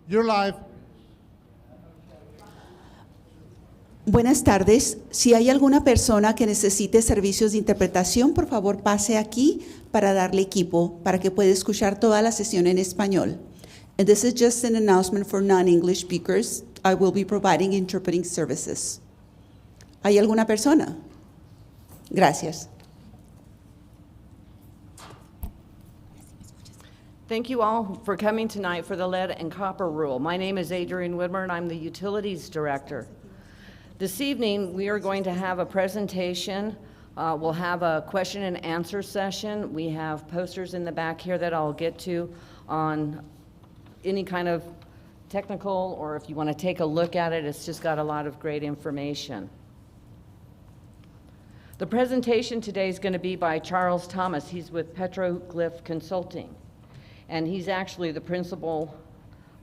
You're live. Buenas tardes. Si hay alguna persona que necesite servicios de interpretación, por favor pase aquí para darle equipo para que pueda escuchar toda la sesión en español. And this is just an announcement for non-English speakers. I will be providing interpreting services. ¿Hay alguna persona? Gracias. Thank you all for coming tonight for the lead and copper rule. My name is Adrienne Widmer, and I'm the Utilities Director. This evening, we are going to have a presentation. We'll have a question and answer session. We have posters in the back here that I'll get to on any kind of technical, or if you want to take a look at it, it's just got a lot of great information. The presentation today is going to be by Charles Thomas. He's with Petroglyph Consulting, and he's actually the principal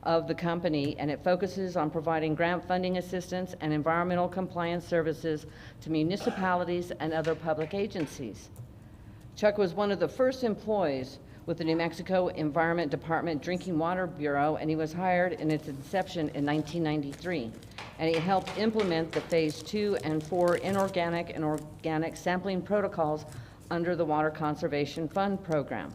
of the company, and it focuses on providing grant funding assistance and environmental compliance services to municipalities and other public agencies. Chuck was one of the first employees with the New Mexico Environment Department Drinking Water Bureau, and he was hired in its inception in 1993. And he helped implement the Phase 2 and 4 inorganic and organic sampling protocols under the Water Conservation Fund program.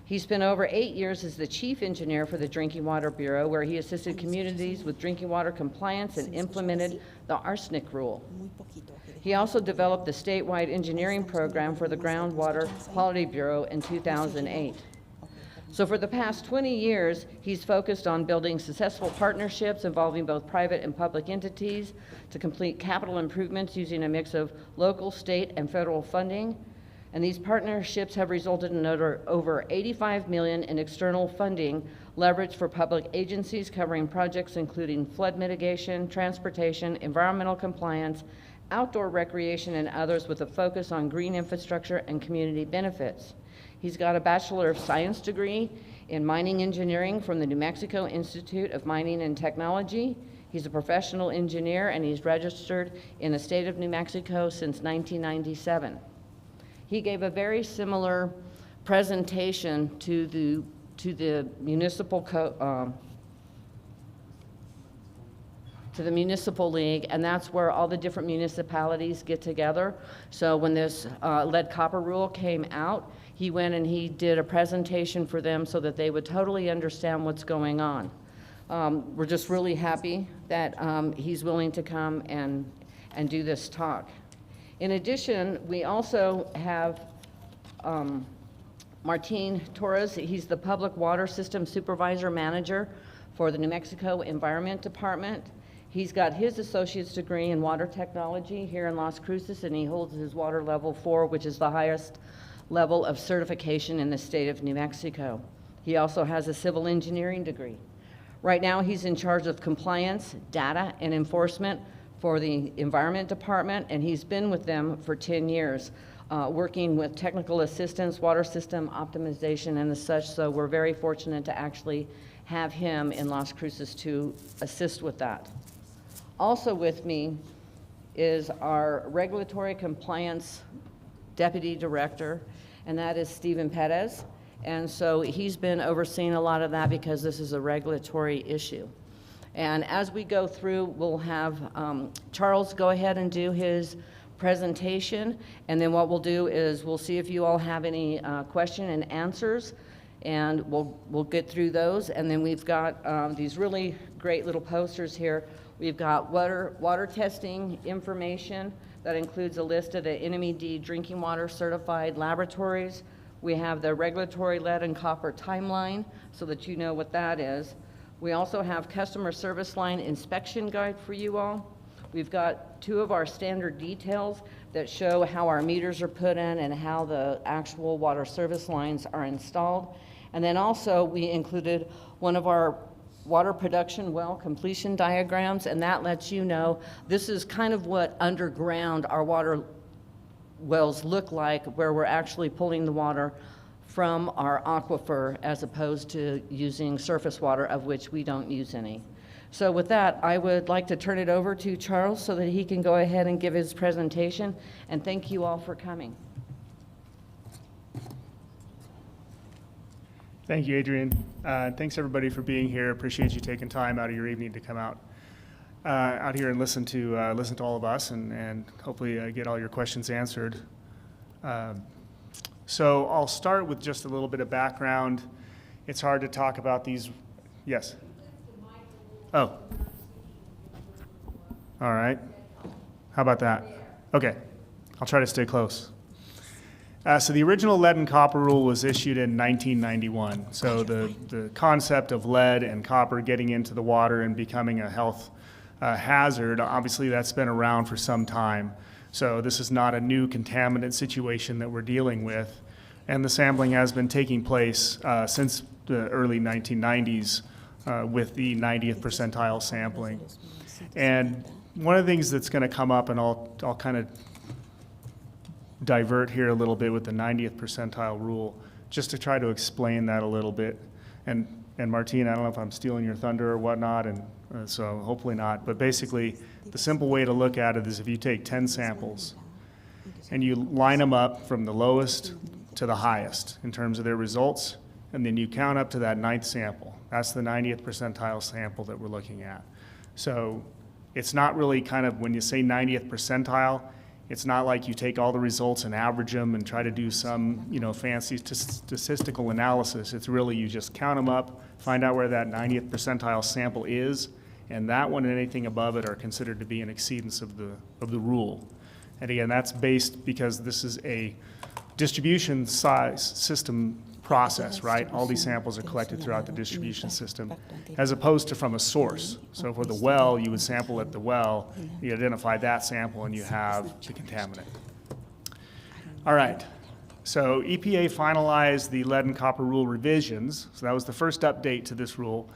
He spent over 8 years as the chief engineer for the Drinking Water Bureau, where he assisted communities with drinking water compliance and implemented the arsenic rule. He also developed the statewide engineering program for the Groundwater Quality Bureau in 2008. So for the past 20 years, he's focused on building successful partnerships involving both private and public entities to complete capital improvements using a mix of local, state, and federal funding. And these partnerships have resulted in over $85 million in external funding leveraged for public agencies covering projects including flood mitigation, transportation, environmental compliance, outdoor recreation, and others with a focus on green infrastructure and community benefits. He's got a Bachelor of Science degree in mining engineering from the New Mexico Institute of Mining and Technology. He's a professional engineer, and he's registered in the state of New Mexico since 1997. He gave a very similar presentation to the municipal league, and that's where all the different municipalities get together. So when this lead copper rule came out, he went and he did a presentation for them so that they would totally understand what's going on. We're just really happy that he's willing to come and do this talk. In addition, we also have Martin Torres. He's the Public Water System Supervisor Manager for the New Mexico Environment Department. He's got his associate's degree in water technology here in Las Cruces, and he holds his water level 4, which is the highest level of certification in the state of New Mexico. He also has a civil engineering degree. Right now, he's in charge of compliance, data, and enforcement for the Environment Department, and he's been with them for 10 years, working with technical assistance, water system optimization, and the such, so we're very fortunate to actually have him in Las Cruces to assist with that. Also with me is our Regulatory Compliance Deputy Director, and that is Stephen Perez, and so he's been overseeing a lot of that because this is a regulatory issue. And as we go through, we'll have Charles go ahead and do his presentation, and then what we'll do is we'll see if you all have any question and answers, and we'll get through those. And then we've got these really great little posters here. We've got water testing information that includes a list of the NMED drinking water certified laboratories. We have the regulatory lead and copper timeline so that you know what that is. We also have customer service line inspection guide for you all. We've got 2 of our standard details that show how our meters are put in and how the actual water service lines are installed. And then also we included one of our water production well completion diagrams, and that lets you know this is kind of what underground our water wells look like, where we're actually pulling the water from our aquifer as opposed to using surface water, of which we don't use any. So with that, I would like to turn it over to Charles so that he can go ahead and give his presentation, and thank you all for coming. Thank you, Adrian. Thanks everybody for being here. Appreciate you taking time out of your evening to come out here and listen to all of us and hopefully get all your questions answered. So I'll start with just a little bit of background. It's hard to talk about these. Yes. Oh. All right. How about that? Okay. I'll try to stay close. So the original lead and copper rule was issued in 1991. So the concept of lead and copper getting into the water and becoming a health hazard, obviously that's been around for some time. So this is not a new contaminant situation that we're dealing with. And the sampling has been taking place since the early 1990s with the 90th percentile sampling. And one of the things that's going to come up, and I'll kind of divert here a little bit with the 90th percentile rule, just to try to explain that a little bit. And Martine, I don't know if I'm stealing your thunder or whatnot, and so hopefully not. But basically, the simple way to look at it is if you take 10 samples and you line them up from the lowest to the highest in terms of their results, and then you count up to that 9th sample. That's the 90th percentile sample that we're looking at. So it's not really kind of, when you say 90th percentile, it's not like you take all the results and average them and try to do some, fancy statistical analysis. It's really you just count them up, find out where that 90th percentile sample is, and that one and anything above it are considered to be an exceedance of the rule. And again, that's based because this is a distribution size system process, right? All these samples are collected throughout the distribution system, as opposed to from a source. So for the well, you would sample at the well, you identify that sample, and you have the contaminant. All right, so EPA finalized the lead and copper rule revisions. So that was the first update to this rule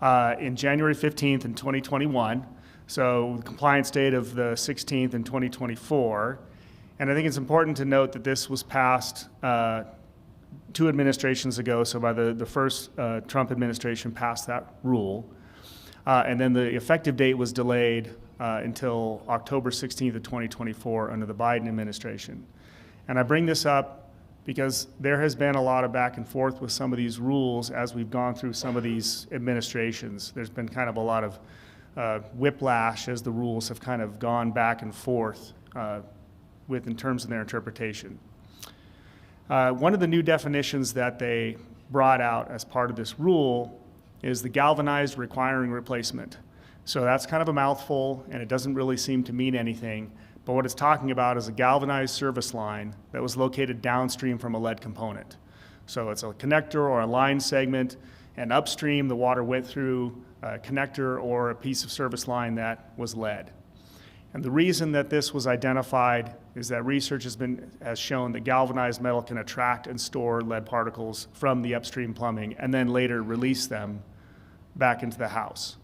in January 15th in 2021. So the compliance date of the 16th in 2024. And I think it's important to note that this was passed 2 administrations ago, so by the first Trump administration passed that rule. And then the effective date was delayed until October 16th of 2024 under the Biden administration. And I bring this up because there has been a lot of back and forth with some of these rules as we've gone through some of these administrations. There's been kind of a lot of whiplash as the rules have kind of gone back and forth in terms of their interpretation. One of the new definitions that they brought out as part of this rule is the galvanized requiring replacement. So that's kind of a mouthful, and it doesn't really seem to mean anything. But what it's talking about is a galvanized service line that was located downstream from a lead component. So it's a connector or a line segment, and upstream the water went through a connector or a piece of service line that was lead. And the reason that this was identified is that research has shown that galvanized metal can attract and store lead particles from the upstream plumbing and then later release them back into the house.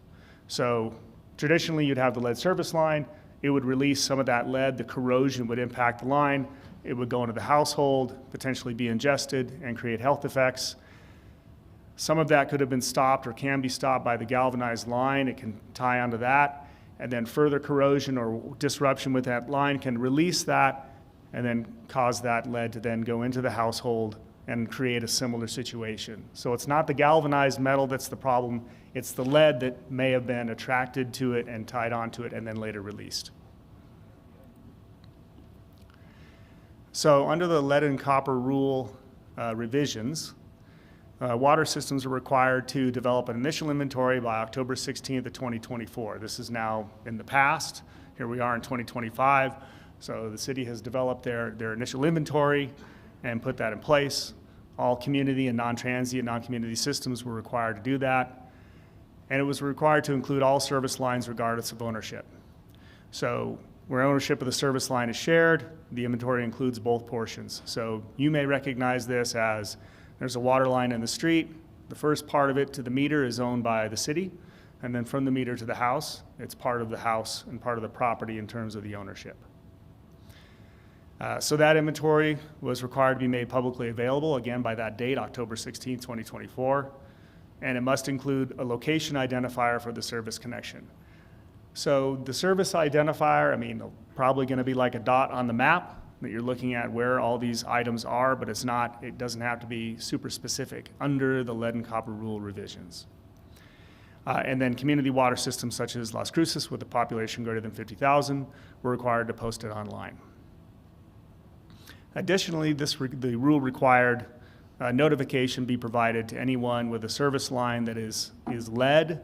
So traditionally you'd have the lead service line, it would release some of that lead, the corrosion would impact the line, it would go into the household, potentially be ingested and create health effects. Some of that could have been stopped or can be stopped by the galvanized line, it can tie onto that. And then further corrosion or disruption with that line can release that and then cause that lead to then go into the household and create a similar situation. So it's not the galvanized metal that's the problem, it's the lead that may have been attracted to it and tied onto it and then later released. So under the lead and copper rule revisions, water systems are required to develop an initial inventory by October 16th of 2024. This is now in the past. Here we are in 2025. So the city has developed their initial inventory and put that in place. All community and non-transient, non-community systems were required to do that. And it was required to include all service lines regardless of ownership. So where ownership of the service line is shared, the inventory includes both portions. So you may recognize this as there's a water line in the street. The first part of it to the meter is owned by the city, and then from the meter to the house, it's part of the house and part of the property in terms of the ownership. So that inventory was required to be made publicly available, again, by that date, October 16, 2024, and it must include a location identifier for the service connection. So the service identifier, probably gonna be like a dot on the map. that you're looking at where all these items are, but it doesn't have to be super specific under the lead and copper rule revisions. And then community water systems such as Las Cruces with a population greater than 50,000 were required to post it online. Additionally, the rule required notification be provided to anyone with a service line that is lead,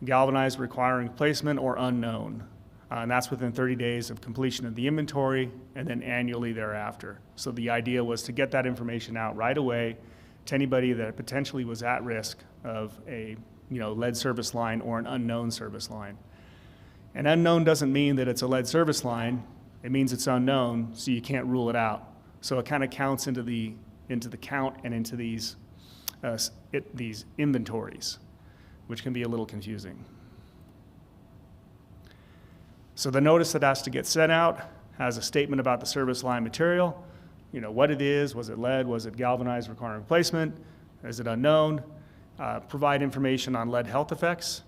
galvanized requiring replacement, or unknown. And that's within 30 days of completion of the inventory and then annually thereafter. So the idea was to get that information out right away to anybody that potentially was at risk of a lead service line or an unknown service line. And unknown doesn't mean that it's a lead service line. It means it's unknown, so you can't rule it out. So it kind of counts into the count and into these inventories, which can be a little confusing. So the notice that has to get sent out has a statement about the service line material, what it is, was it lead, was it galvanized requiring replacement, is it unknown, provide information on lead health effects,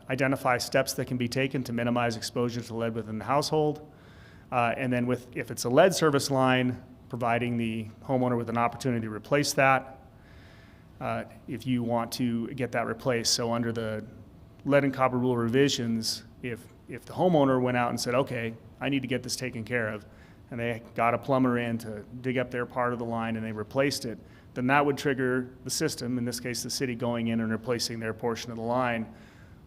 identify steps that can be taken to minimize exposure to lead within the household, and then if it's a lead service line, providing the homeowner with an opportunity to replace that if you want to get that replaced. So under the lead and copper rule revisions, if the homeowner went out and said, okay, I need to get this taken care of, and they got a plumber in to dig up their part of the line and they replaced it, then that would trigger the system, in this case the city, going in and replacing their portion of the line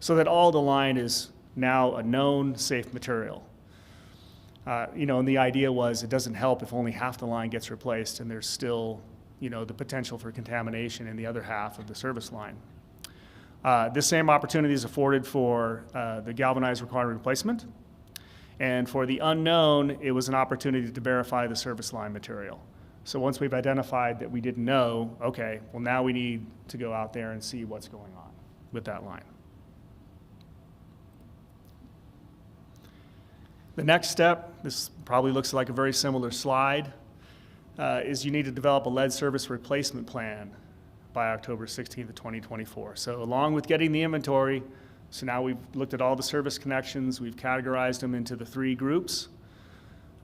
so that all the line is now a known safe material. And the idea was it doesn't help if only half the line gets replaced and there's still the potential for contamination in the other half of the service line. This same opportunity is afforded for the galvanized requiring replacement. And for the unknown, it was an opportunity to verify the service line material. So once we've identified that we didn't know, okay, well now we need to go out there and see what's going on with that line. The next step, this probably looks like a very similar slide, is you need to develop a lead service replacement plan by October 16th of 2024. So along with getting the inventory, so now we've looked at all the service connections, we've categorized them into the 3 groups,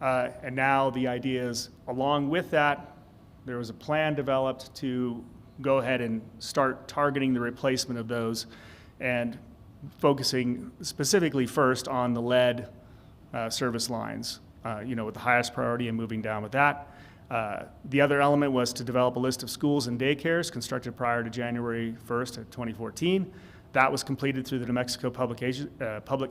and now the idea is, along with that, there was a plan developed to go ahead and start targeting the replacement of those and focusing specifically first on the lead service lines, with the highest priority and moving down with that. The other element was to develop a list of schools and daycares constructed prior to January 1st of 2014. That was completed through the New Mexico Public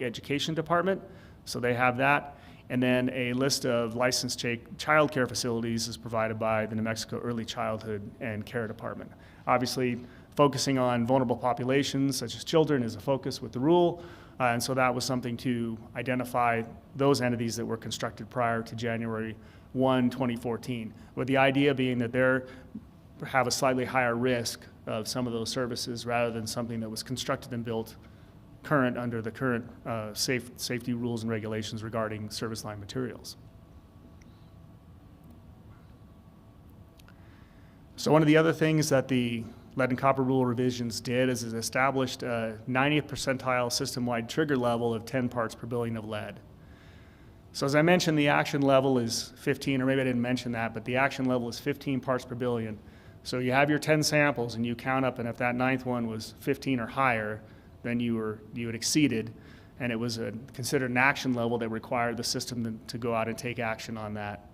Education Department, so they have that. And then a list of licensed child care facilities is provided by the New Mexico Early Childhood and Care Department. Obviously, focusing on vulnerable populations such as children is a focus with the rule, and so that was something to identify those entities that were constructed prior to January 1, 2014, with the idea being that they have a slightly higher risk of some of those services rather than something that was constructed and built current under the current safety rules and regulations regarding service line materials. So one of the other things that the lead and copper rule revisions did is it established a 90th percentile system-wide trigger level of 10 parts per billion of lead. So as I mentioned, the action level is 15, or maybe I didn't mention that, but the action level is 15 parts per billion. So you have your 10 samples and you count up, and if that 9th one was 15 or higher, then you had exceeded, and it was considered an action level that required the system to go out and take action on that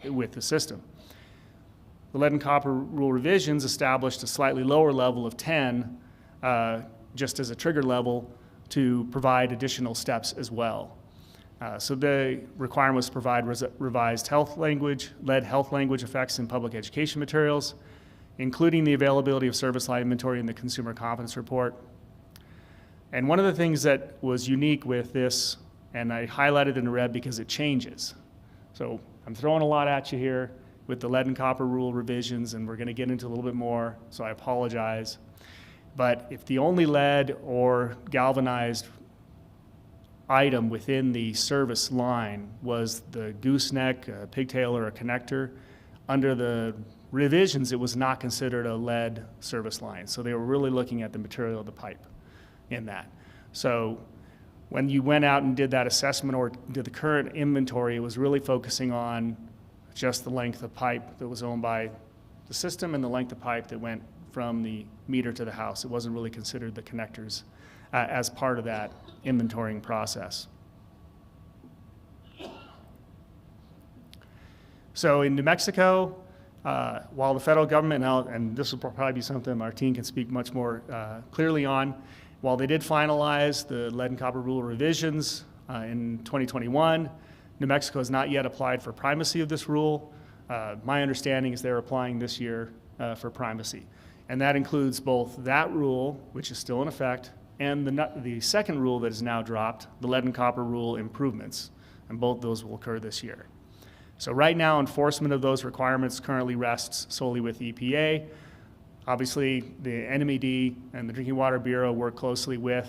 with the system. The lead and copper rule revisions established a slightly lower level of 10 just as a trigger level to provide additional steps as well. So the requirement was to provide revised lead health language effects in public education materials, including the availability of service line inventory in the Consumer Confidence Report. And one of the things that was unique with this, and I highlighted in red because it changes. So I'm throwing a lot at you here with the lead and copper rule revisions, and we're going to get into a little bit more, so I apologize. But if the only lead or galvanized item within the service line was the gooseneck, a pigtail, or a connector, under the revisions it was not considered a lead service line. So they were really looking at the material of the pipe in that. So when you went out and did that assessment or did the current inventory, it was really focusing on just the length of pipe that was owned by the system and the length of pipe that went from the meter to the house. It wasn't really considered the connectors as part of that inventorying process. So in New Mexico, while the federal government, and this will probably be something Martine can speak much more clearly on, while they did finalize the lead and copper rule revisions in 2021, New Mexico has not yet applied for primacy of this rule. My understanding is they're applying this year for primacy. And that includes both that rule, which is still in effect, and the second rule that is now dropped, the lead and copper rule improvements. And both those will occur this year. So right now, enforcement of those requirements currently rests solely with EPA. Obviously, the NMED and the Drinking Water Bureau work closely with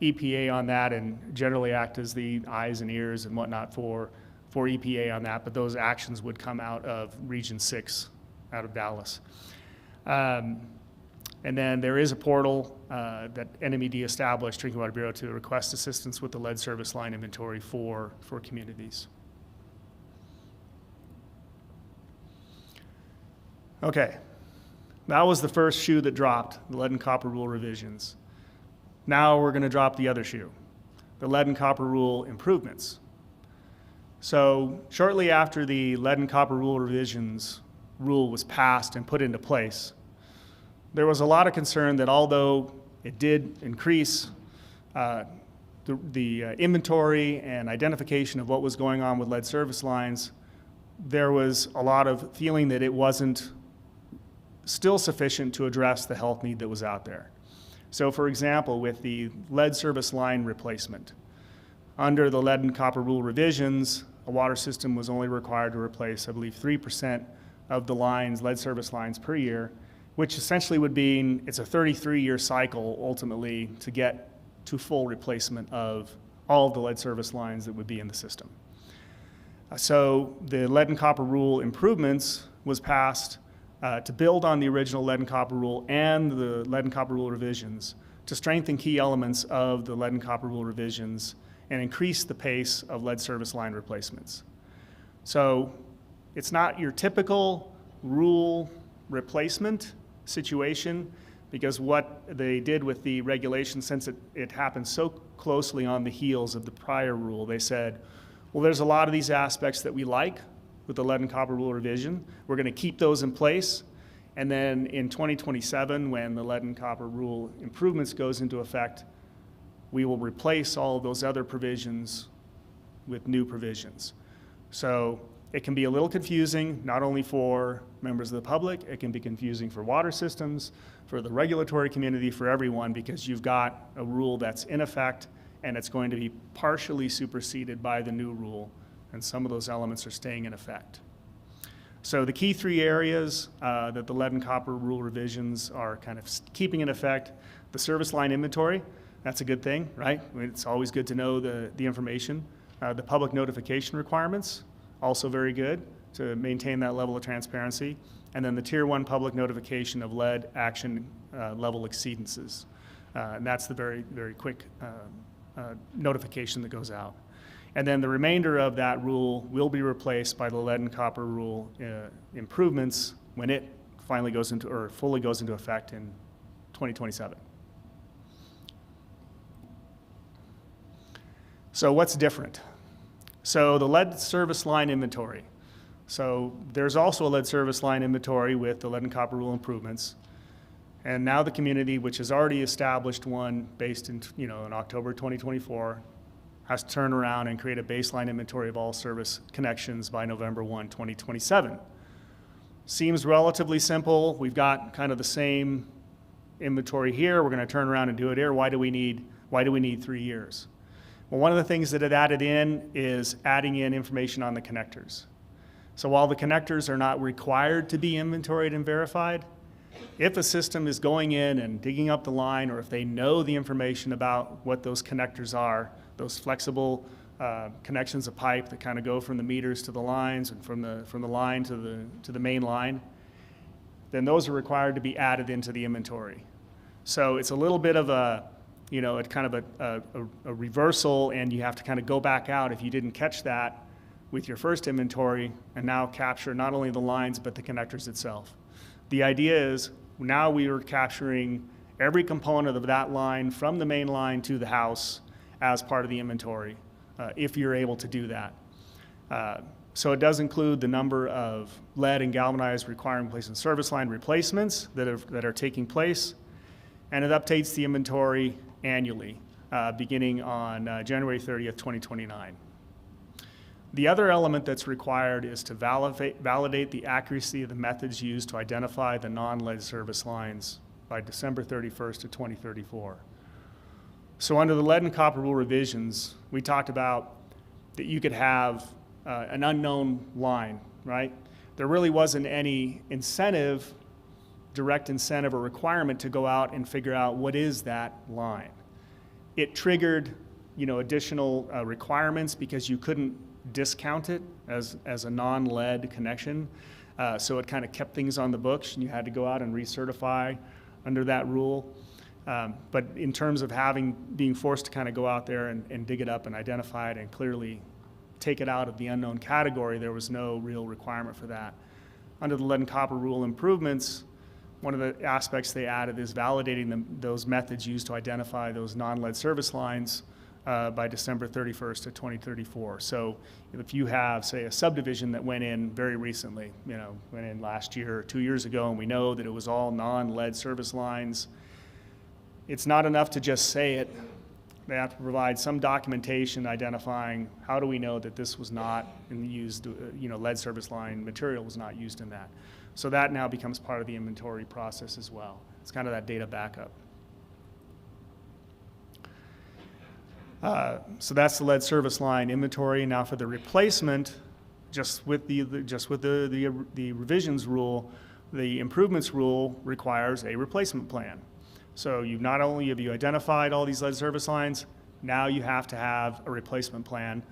EPA on that and generally act as the eyes and ears and whatnot for EPA on that, but those actions would come out of Region 6 out of Dallas. And then there is a portal that NMED established, Drinking Water Bureau, to request assistance with the lead service line inventory for communities. Okay, that was the first shoe that dropped, the lead and copper rule revisions. Now we're going to drop the other shoe, the lead and copper rule improvements. So shortly after the lead and copper rule revisions rule was passed and put into place, there was a lot of concern that although it did increase the inventory and identification of what was going on with lead service lines, there was a lot of feeling that it wasn't still sufficient to address the health need that was out there. So for example, with the lead service line replacement, under the lead and copper rule revisions, a water system was only required to replace, I believe, 3% of the lines, lead service lines per year, which essentially would mean it's a 33-year cycle ultimately to get to full replacement of all of the lead service lines that would be in the system. So the lead and copper rule improvements was passed to build on the original lead and copper rule and the lead and copper rule revisions to strengthen key elements of the lead and copper rule revisions and increase the pace of lead service line replacements. So it's not your typical rule replacement situation, because what they did with the regulation, since it happened so closely on the heels of the prior rule, they said, well, there's a lot of these aspects that we like with the lead and copper rule revision. We're going to keep those in place. And then in 2027, when the lead and copper rule improvements goes into effect, we will replace all of those other provisions with new provisions. So it can be a little confusing, not only for members of the public, it can be confusing for water systems, for the regulatory community, for everyone, because you've got a rule that's in effect and it's going to be partially superseded by the new rule, and some of those elements are staying in effect. So the key three areas that the lead and copper rule revisions are kind of keeping in effect: the service line inventory, that's a good thing, right? It's always good to know the information. The public notification requirements, also very good to maintain that level of transparency. And then the Tier 1 public notification of lead action level exceedances. And that's the very, very quick notification that goes out. And then the remainder of that rule will be replaced by the lead and copper rule improvements when it finally goes into, or fully goes into effect in 2027. So what's different? So the lead service line inventory. So there's also a lead service line inventory with the lead and copper rule improvements. And now the community, which has already established one based in, in October 2024, has to turn around and create a baseline inventory of all service connections by November 1, 2027. Seems relatively simple. We've got kind of the same inventory here. We're going to turn around and do it here. Why do we need 3 years? Well, one of the things that it added in is adding in information on the connectors. So while the connectors are not required to be inventoried and verified, if a system is going in and digging up the line, or if they know the information about what those connectors are, those flexible connections of pipe that kind of go from the meters to the lines and from the line to the main line, then those are required to be added into the inventory. So it's a little bit of a you know, at kind of a reversal, and you have to kind of go back out if you didn't catch that with your first inventory, and now capture not only the lines but the connectors itself. The idea is now we are capturing every component of that line from the main line to the house as part of the inventory, if you're able to do that. So it does include the number of lead and galvanized requiring replacement service line replacements that are taking place, and it updates the inventory annually, beginning on January 30th, 2029. The other element that's required is to validate the accuracy of the methods used to identify the non-lead service lines by December 31st of 2034. So under the lead and copper rule revisions, we talked about that you could have an unknown line, right? There really wasn't any incentive, direct incentive or requirement to go out and figure out what is that line. It triggered, you know, additional requirements because you couldn't discount it as a non-lead connection. So it kind of kept things on the books, and you had to go out and recertify under that rule. But in terms of being forced to kind of go out there and dig it up and identify it and clearly take it out of the unknown category, there was no real requirement for that. Under the lead and copper rule improvements, one of the aspects they added is validating those methods used to identify those non-lead service lines by December 31st of 2034. So if you have, say, a subdivision that went in very recently, you know, went in last year or 2 years ago, and we know that it was all non-lead service lines, it's not enough to just say it. They have to provide some documentation identifying how do we know that this was not used, you know, lead service line material was not used in that. So that now becomes part of the inventory process as well. It's kind of that data backup. So that's the lead service line inventory. Now for the replacement, just with the revisions rule, the improvements rule requires a replacement plan. So not only have you identified all these lead service lines, now you have to have a replacement plan.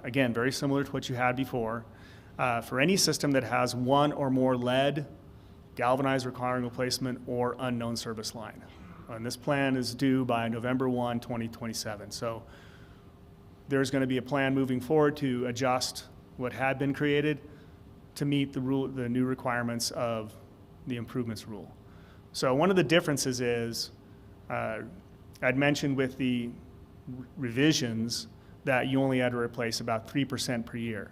Again, very similar to what you had before. For any system that has one or more lead, galvanized requiring replacement, or unknown service line. And this plan is due by November 1, 2027. So there's going to be a plan moving forward to adjust what had been created to meet the new requirements of the improvements rule. So one of the differences is, I'd mentioned with the revisions that you only had to replace about 3% per year.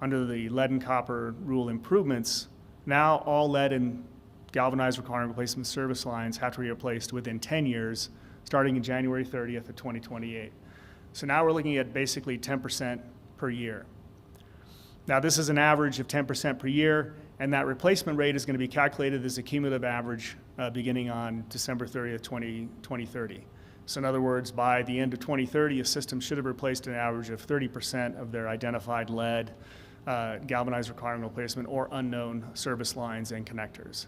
Under the lead and copper rule improvements, now all lead and galvanized requiring replacement service lines have to be replaced within 10 years, starting in January 30th of 2028. So now we're looking at basically 10% per year. Now this is an average of 10% per year, and that replacement rate is going to be calculated as a cumulative average beginning on December 30th, 2030. So in other words, by the end of 2030, a system should have replaced an average of 30% of their identified lead, galvanized requiring replacement, or unknown service lines and connectors.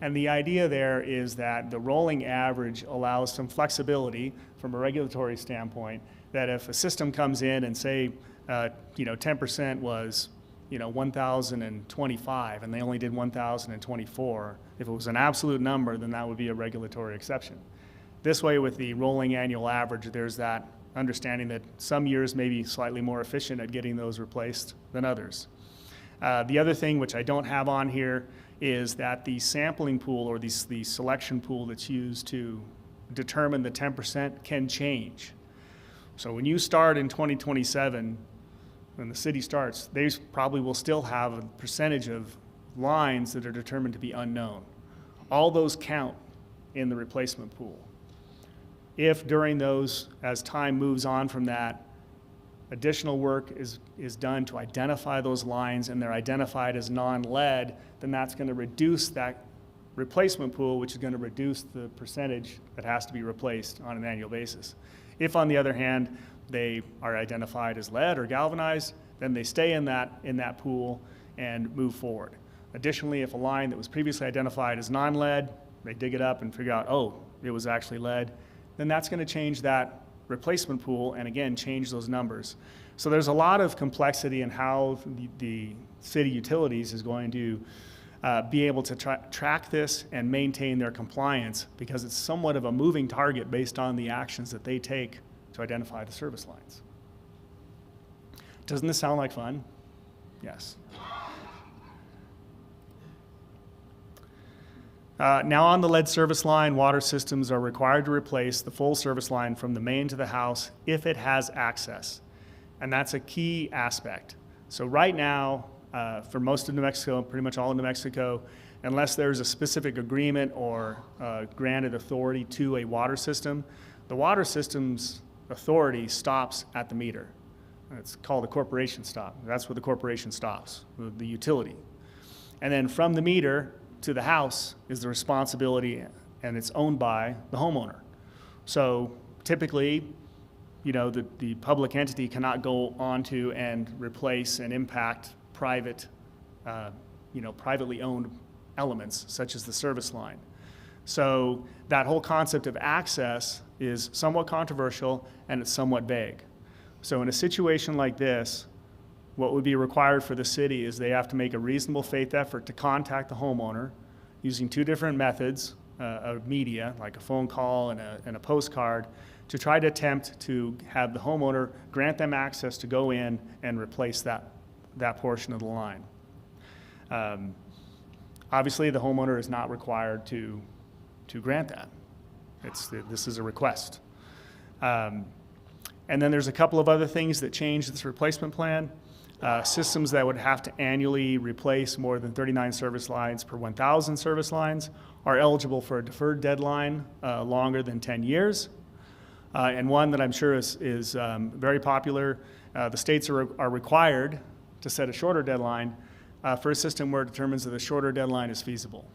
And the idea there is that the rolling average allows some flexibility from a regulatory standpoint, that if a system comes in and say, 10% was 1,025, and they only did 1,024. If it was an absolute number, then that would be a regulatory exception. This way, with the rolling annual average, there's that understanding that some years may be slightly more efficient at getting those replaced than others. The other thing, which I don't have on here, is that the sampling pool, or the selection pool that's used to determine the 10% can change. So when you start in 2027, when the city starts, they probably will still have a percentage of lines that are determined to be unknown. All those count in the replacement pool. If during those, as time moves on from that, additional work is done to identify those lines and they're identified as non-lead, then that's going to reduce that replacement pool, which is going to reduce the percentage that has to be replaced on an annual basis. If, on the other hand, they are identified as lead or galvanized, then they stay in that pool and move forward. Additionally, if a line that was previously identified as non-lead, they dig it up and figure out, oh, it was actually lead, then that's going to change that replacement pool and, again, change those numbers. So there's a lot of complexity in how the city utilities is going to be able to track this and maintain their compliance, because it's somewhat of a moving target based on the actions that they take to identify the service lines. Doesn't this sound like fun? Yes. Now on the lead service line, water systems are required to replace the full service line from the main to the house if it has access. And that's a key aspect. So right now, for most of New Mexico, pretty much all of New Mexico, unless there's a specific agreement or granted authority to a water system, the water system's authority stops at the meter. It's called a corporation stop. That's where the corporation stops, the utility. And then from the meter to the house is the responsibility, and it's owned by the homeowner. So typically, you know, the public entity cannot go onto and replace and impact private, privately owned elements such as the service line. So that whole concept of access is somewhat controversial and it's somewhat vague. So in a situation like this, what would be required for the city is they have to make a reasonable faith effort to contact the homeowner using two different methods of media, like a phone call and a postcard, to try to attempt to have the homeowner grant them access to go in and replace that portion of the line. Obviously, the homeowner is not required to grant that. This is a request. And then there's a couple of other things that change this replacement plan. Systems that would have to annually replace more than 39 service lines per 1,000 service lines are eligible for a deferred deadline longer than 10 years. And one that I'm sure is very popular, the states are required to set a shorter deadline for a system where it determines that a shorter deadline is feasible.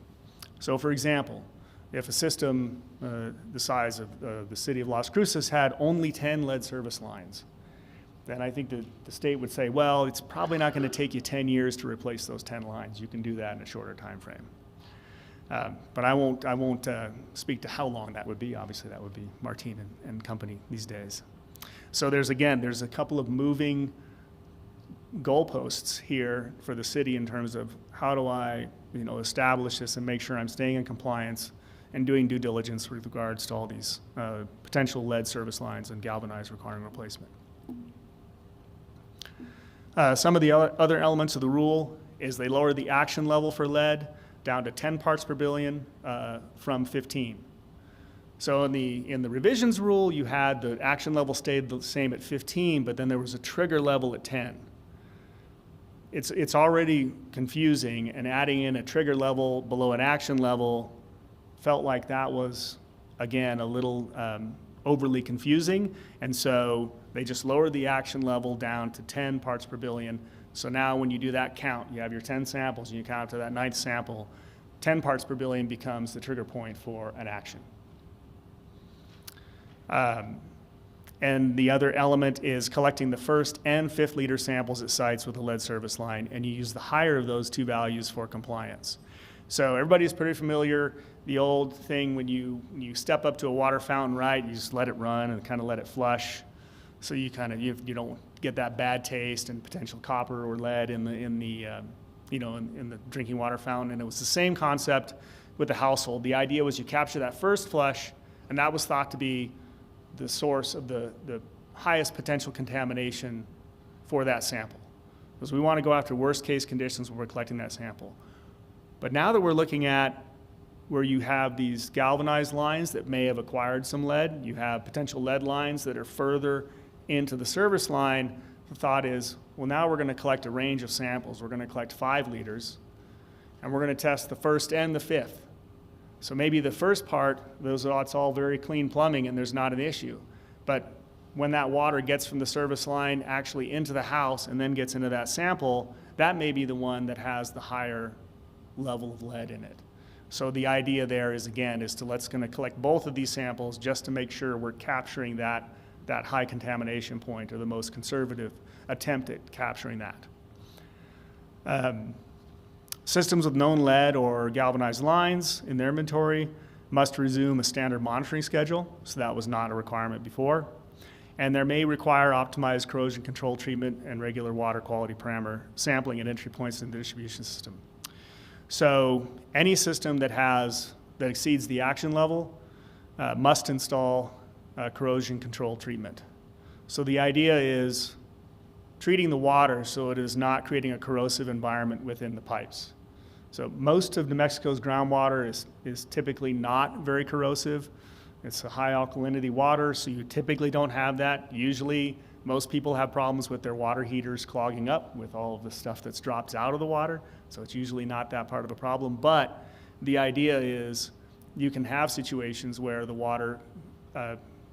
So for example, if a system the size of the city of Las Cruces had only 10 lead service lines, then I think that the state would say, well, it's probably not going to take you 10 years to replace those 10 lines. You can do that in a shorter time frame. But I won't speak to how long that would be. Obviously, that would be Martin and company these days. So there's a couple of moving goalposts here for the city in terms of how do I, establish this and make sure I'm staying in compliance and doing due diligence with regards to all these potential lead service lines and galvanized requiring replacement. Some of the other elements of the rule is they lower the action level for lead down to 10 parts per billion from 15. So in the revisions rule, you had the action level stayed the same at 15, but then there was a trigger level at 10. It's already confusing, and adding in a trigger level below an action level felt like that was, again, a little overly confusing, and so they just lowered the action level down to 10 parts per billion. So now when you do that count, you have your 10 samples and you count to that 9th sample, 10 parts per billion becomes the trigger point for an action. And the other element is collecting the 1st and 5th liter samples at sites with a lead service line, and you use the higher of those two values for compliance. So everybody's pretty familiar, the old thing when you step up to a water fountain, right, you just let it run and kind of let it flush. So you don't get that bad taste and potential copper or lead in the drinking water fountain. And it was the same concept with the household. The idea was you capture that first flush, and that was thought to be the source of the highest potential contamination for that sample. Because we want to go after worst case conditions when we're collecting that sample. But now that we're looking at where you have these galvanized lines that may have acquired some lead, you have potential lead lines that are further into the service line, the thought is, well, now we're going to collect a range of samples. We're going to collect 5 liters, and we're going to test the 1st and the 5th. So maybe the first part, it's all very clean plumbing and there's not an issue. But when that water gets from the service line actually into the house and then gets into that sample, that may be the one that has the higher level of lead in it. So the idea there is, again, let's going to collect both of these samples just to make sure we're capturing that high contamination point, or the most conservative attempt at capturing that. Systems with known lead or galvanized lines in their inventory must resume a standard monitoring schedule, so that was not a requirement before. And there may require optimized corrosion control treatment and regular water quality parameter sampling at entry points in the distribution system. So any system that exceeds the action level must install corrosion control treatment. So the idea is treating the water so it is not creating a corrosive environment within the pipes. So most of New Mexico's groundwater is typically not very corrosive. It's a high alkalinity water, so you typically don't have that. Usually, most people have problems with their water heaters clogging up with all of the stuff that drops out of the water, so it's usually not that part of the problem. But the idea is you can have situations where the water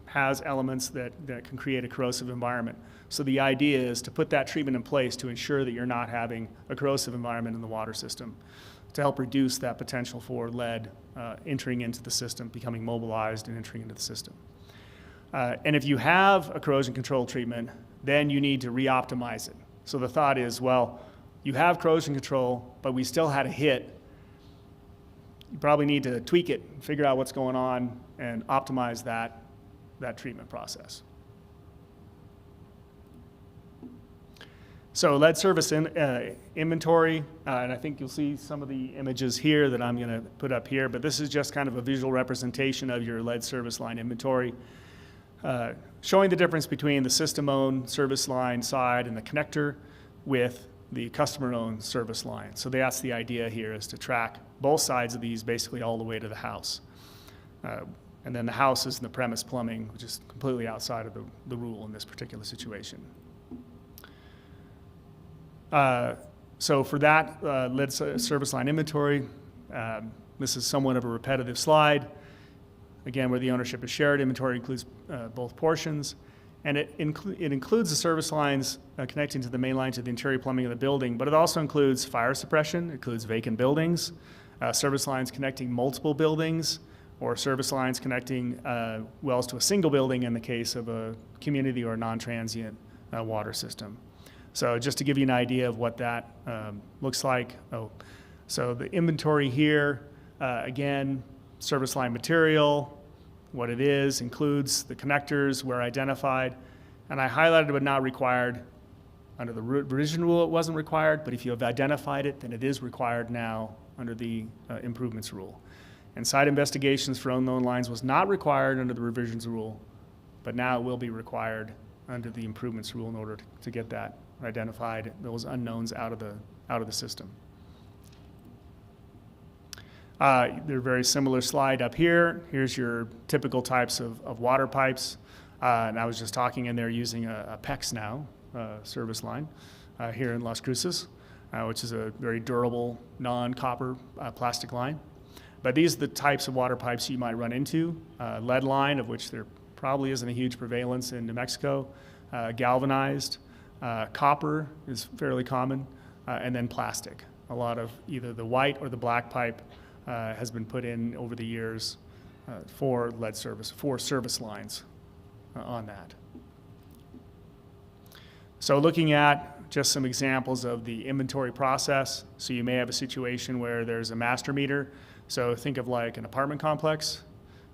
has elements that can create a corrosive environment. So the idea is to put that treatment in place to ensure that you're not having a corrosive environment in the water system, to help reduce that potential for lead entering into the system, becoming mobilized and entering into the system. And if you have a corrosion control treatment, then you need to re-optimize it. So the thought is, well, you have corrosion control, but we still had a hit. You probably need to tweak it, figure out what's going on, and optimize that treatment process. So lead service inventory, and I think you'll see some of the images here that I'm going to put up here, but this is just kind of a visual representation of your lead service line inventory, showing the difference between the system-owned service line side and the connector with the customer-owned service line. So that's the idea here, is to track both sides of these basically all the way to the house. And then the house is in the premise plumbing, which is completely outside of the rule in this particular situation. So for that lead service line inventory, this is somewhat of a repetitive slide. Again, where the ownership is shared, inventory includes both portions. And it includes the service lines connecting to the main line to the interior plumbing of the building, but it also includes fire suppression, it includes vacant buildings, service lines connecting multiple buildings, or service lines connecting wells to a single building in the case of a community or non-transient water system. So just to give you an idea of what that looks like. So the inventory here, again, service line material, what it is, includes the connectors where identified, and I highlighted but not required. Under the original rule, it wasn't required, but if you have identified it, then it is required now under the improvements rule. And site investigations for unknown lines was not required under the revisions rule, but now it will be required under the improvements rule in order to get that identified, those unknowns out of the system. They're a very similar slide up here. Here's your typical types of water pipes. And I was just talking in there using a PEX now service line here in Las Cruces, which is a very durable, non-copper plastic line. But these are the types of water pipes you might run into. Lead line, of which there probably isn't a huge prevalence in New Mexico. Galvanized. Copper is fairly common. And then plastic. A lot of either the white or the black pipe has been put in over the years for lead service, for service lines on that. So looking at just some examples of the inventory process. So you may have a situation where there's a master meter. So think of like an apartment complex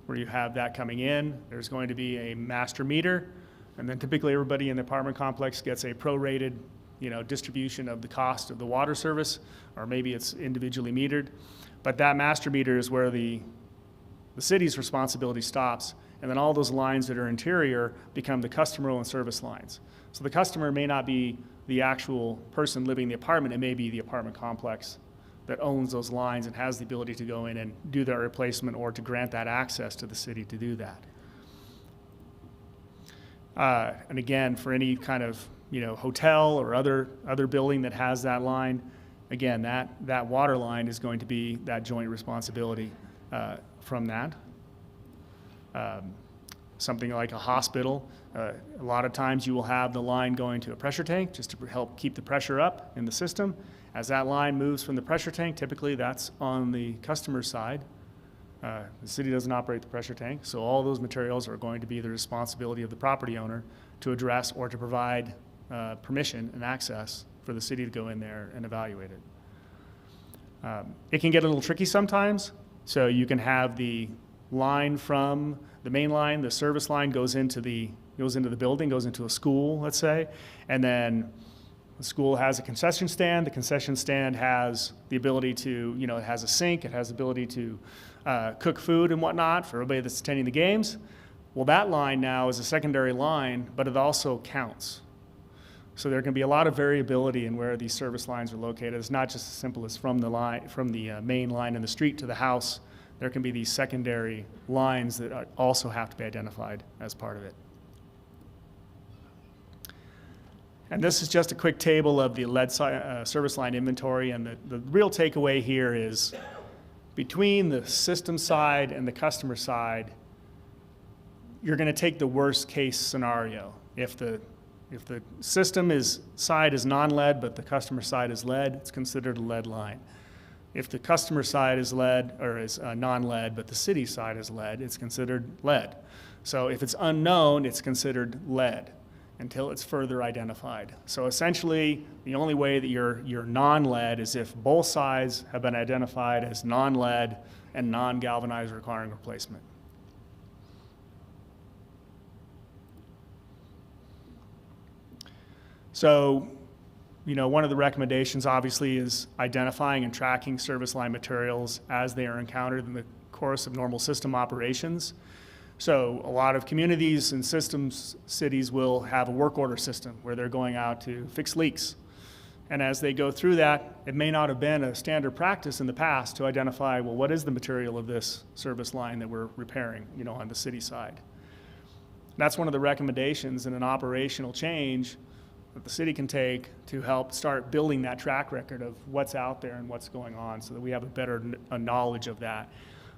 where you have that coming in. There's going to be a master meter, and then typically everybody in the apartment complex gets a prorated, distribution of the cost of the water service, or maybe it's individually metered. But that master meter is where the city's responsibility stops, and then all those lines that are interior become the customer-owned service lines. So the customer may not be the actual person living in the apartment, it may be the apartment complex that owns those lines and has the ability to go in and do that replacement or to grant that access to the city to do that. And again, for any kind of hotel or other building that has that line, again, that water line is going to be that joint responsibility from that. Something like a hospital, a lot of times you will have the line going to a pressure tank just to help keep the pressure up in the system. As that line moves from the pressure tank, typically that's on the customer side. The city doesn't operate the pressure tank, so all those materials are going to be the responsibility of the property owner to address or to provide permission and access for the city to go in there and evaluate it. It can get a little tricky sometimes, so you can have the line from the main line, the service line goes into the building, goes into a school, let's say, and then The school has a concession stand. The concession stand has the ability to, you know, it has a sink. It has the ability to cook food and whatnot for everybody that's attending the games. Well, that line now is a secondary line, but it also counts. So there can be a lot of variability in where these service lines are located. It's not just as simple as from the line, from the main line in the street to the house. There can be these secondary lines that also have to be identified as part of it. And this is just a quick table of the lead service line inventory, and the real takeaway here is between the system side and the customer side, you're going to take the worst case scenario. If the system side is non-lead but the customer side is lead, it's considered a lead line. If the customer side is lead or is non-lead but the city side is lead, it's considered lead. So if it's unknown, it's considered lead until it's further identified. So essentially, the only way that you're non-lead is if both sides have been identified as non-lead and non-galvanized requiring replacement. So, you know, one of the recommendations obviously is identifying and tracking service line materials as they are encountered in the course of normal system operations. So a lot of communities and cities will have a work order system where they're going out to fix leaks. And as they go through that, it may not have been a standard practice in the past to identify, well, what is the material of this service line that we're repairing, you know, on the city side. That's one of the recommendations in an operational change that the city can take to help start building that track record of what's out there and what's going on so that we have a better knowledge of that.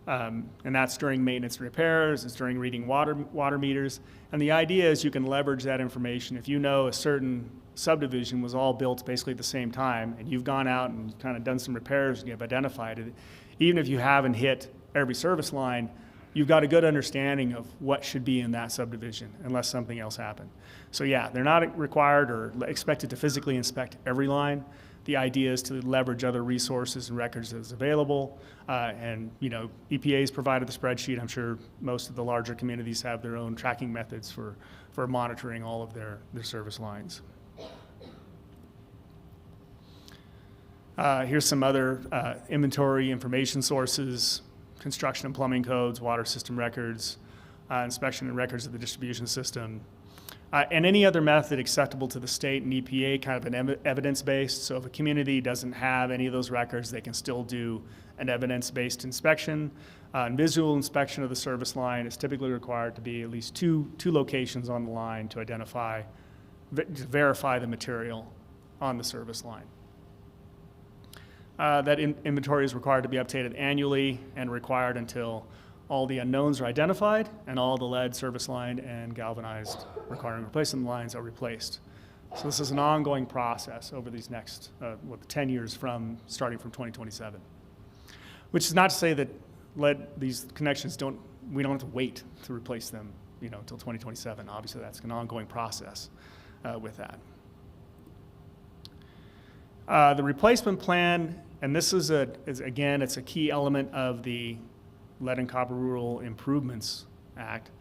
And that's during maintenance and repairs, it's during reading water meters. And the idea is you can leverage that information. If you know a certain subdivision was all built basically at the same time and you've gone out and kind of done some repairs and you've identified it, even if you haven't hit every service line, you've got a good understanding of what should be in that subdivision unless something else happened. So yeah, they're not required or expected to physically inspect every line. The idea is to leverage other resources and records that's available. And you know, EPA's provided the spreadsheet. I'm sure most of the larger communities have their own tracking methods for monitoring all of their service lines. Here's some other inventory information sources: construction and plumbing codes, water system records, inspection and records of the distribution system, and any other method acceptable to the state and EPA, kind of an evidence-based. So if a community doesn't have any of those records, they can still do an evidence-based inspection. And visual inspection of the service line is typically required to be at least two locations on the line to identify, to verify the material on the service line. That inventory is required to be updated annually and required until all the unknowns are identified and all the lead service line and galvanized requiring replacement lines are replaced. So this is an ongoing process over these next 10 years starting from 2027. Which is not to say that these connections we don't have to wait to replace them, you know, until 2027. Obviously, that's an ongoing process with that. The replacement plan, and this is again, it's a key element of the Lead and Copper Rural Improvements Act,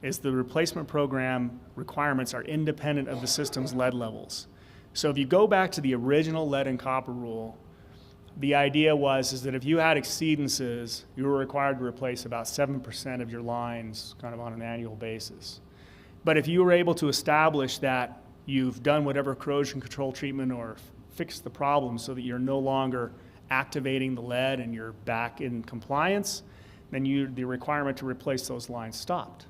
is the replacement program requirements are independent of the system's lead levels. So if you go back to the original lead and copper rule, the idea is that if you had exceedances, you were required to replace about 7% of your lines kind of on an annual basis. But if you were able to establish that you've done whatever corrosion control treatment or fixed the problem so that you're no longer activating the lead and you're back in compliance, then the requirement to replace those lines stopped.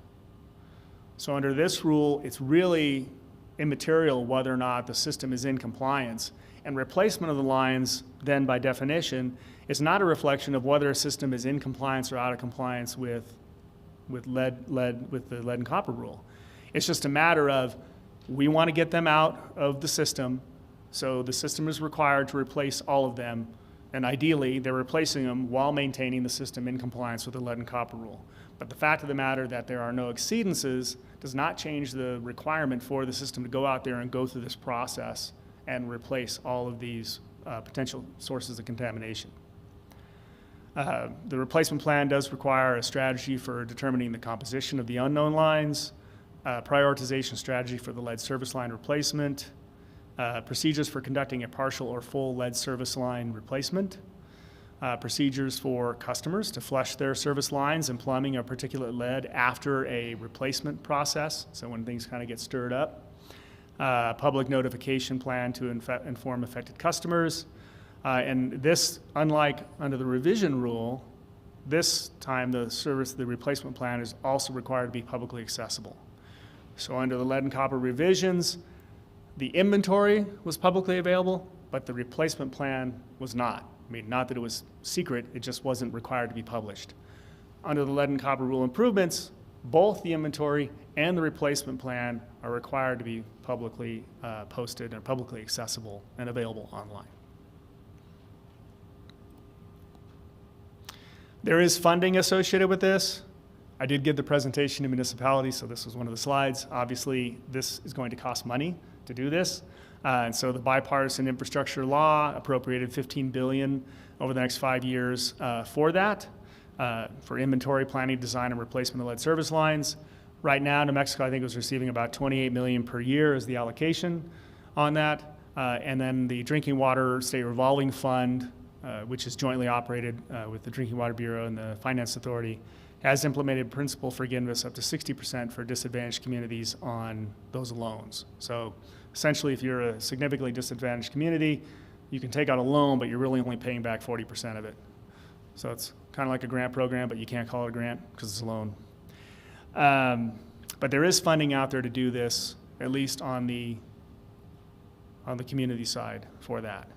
So under this rule, it's really immaterial whether or not the system is in compliance. And replacement of the lines, then by definition, is not a reflection of whether a system is in compliance or out of compliance with the lead and copper rule. It's just a matter of, we want to get them out of the system, so the system is required to replace all of them, and ideally, they're replacing them while maintaining the system in compliance with the lead and copper rule. But the fact of the matter that there are no exceedances does not change the requirement for the system to go out there and go through this process and replace all of these potential sources of contamination. The replacement plan does require a strategy for determining the composition of the unknown lines, prioritization strategy for the lead service line replacement, procedures for conducting a partial or full lead service line replacement, procedures for customers to flush their service lines and plumbing of particulate lead after a replacement process, so when things kind of get stirred up, public notification plan to inform affected customers, and this, unlike under the revision rule, this time the replacement plan is also required to be publicly accessible. So under the lead and copper revisions, the inventory was publicly available, but the replacement plan was not. I mean, not that it was secret, it just wasn't required to be published. Under the lead and copper rule improvements, both the inventory and the replacement plan are required to be publicly posted and publicly accessible and available online. There is funding associated with this. I did give the presentation to municipalities, so this was one of the slides. Obviously, this is going to cost money to do this. And so the bipartisan infrastructure law appropriated $15 billion over the next 5 years for that, for inventory, planning, design, and replacement of lead service lines. Right now, New Mexico, I think, was receiving about $28 million per year as the allocation on that. And then the Drinking Water State Revolving Fund, which is jointly operated with the Drinking Water Bureau and the Finance Authority, has implemented principal forgiveness up to 60% for disadvantaged communities on those loans. So essentially, if you're a significantly disadvantaged community, you can take out a loan, but you're really only paying back 40% of it. So it's kind of like a grant program, but you can't call it a grant because it's a loan. But there is funding out there to do this, at least on the community side for that.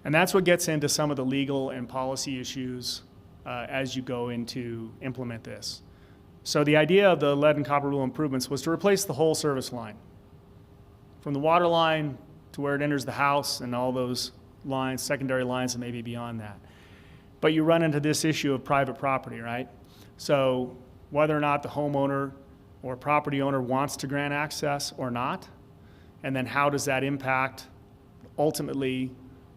And that's what gets into some of the legal and policy issues as you go into implement this. So the idea of the lead and copper rule improvements was to replace the whole service line, from the water line to where it enters the house and all those lines, secondary lines, and maybe beyond that. But you run into this issue of private property, right? So whether or not the homeowner or property owner wants to grant access or not, and then how does that impact ultimately,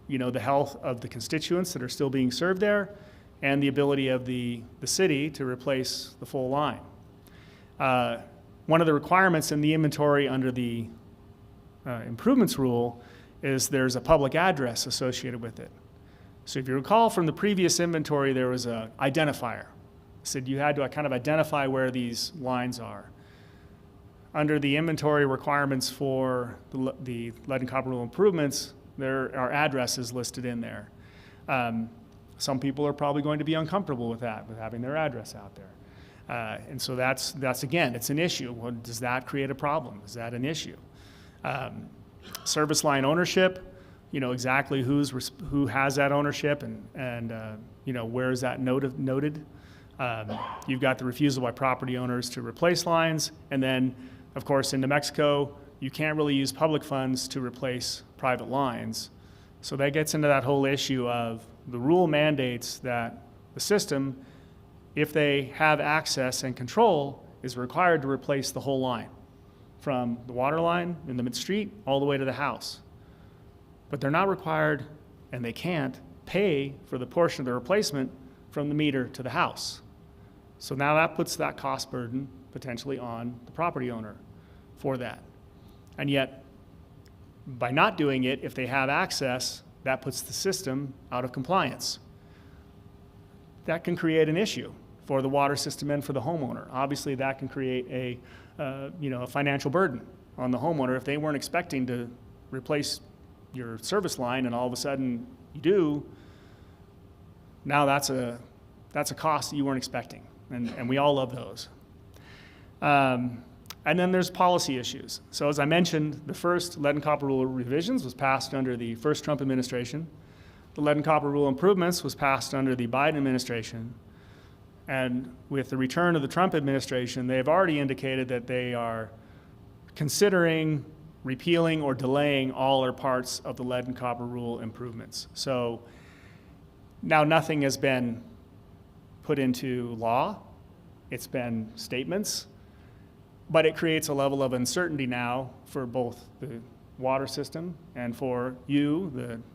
you know, the health of the constituents that are still being served there, and the ability of the city to replace the full line. One of the requirements in the inventory under the improvements rule is there's a public address associated with it. So if you recall from the previous inventory, there was an identifier. It said you had to kind of identify where these lines are. Under the inventory requirements for the lead and copper rule improvements, there are addresses listed in there. Some people are probably going to be uncomfortable with that, with having their address out there. And so that's again, it's an issue. Well, does that create a problem? Is that an issue? Service line ownership, you know, exactly who has that ownership and you know, where is that noted? You've got the refusal by property owners to replace lines. And then, of course, in New Mexico, you can't really use public funds to replace private lines. So that gets into that whole issue of the rule mandates that the system, if they have access and control, is required to replace the whole line, from the water line in the mid-street all the way to the house. But they're not required, and they can't, pay for the portion of the replacement from the meter to the house. So now that puts that cost burden potentially on the property owner for that. And yet, by not doing it, if they have access, that puts the system out of compliance. That can create an issue for the water system and for the homeowner. Obviously, that can create a financial burden on the homeowner if they weren't expecting to replace your service line and all of a sudden you do. Now that's a cost that you weren't expecting, and we all love those. And then there's policy issues. So as I mentioned, the first lead and copper rule revisions was passed under the first Trump administration. The lead and copper rule improvements was passed under the Biden administration. And with the return of the Trump administration, they've already indicated that they are considering repealing or delaying all or parts of the lead and copper rule improvements. So now nothing has been put into law. It's been statements. But it creates a level of uncertainty now for both the water system and for you,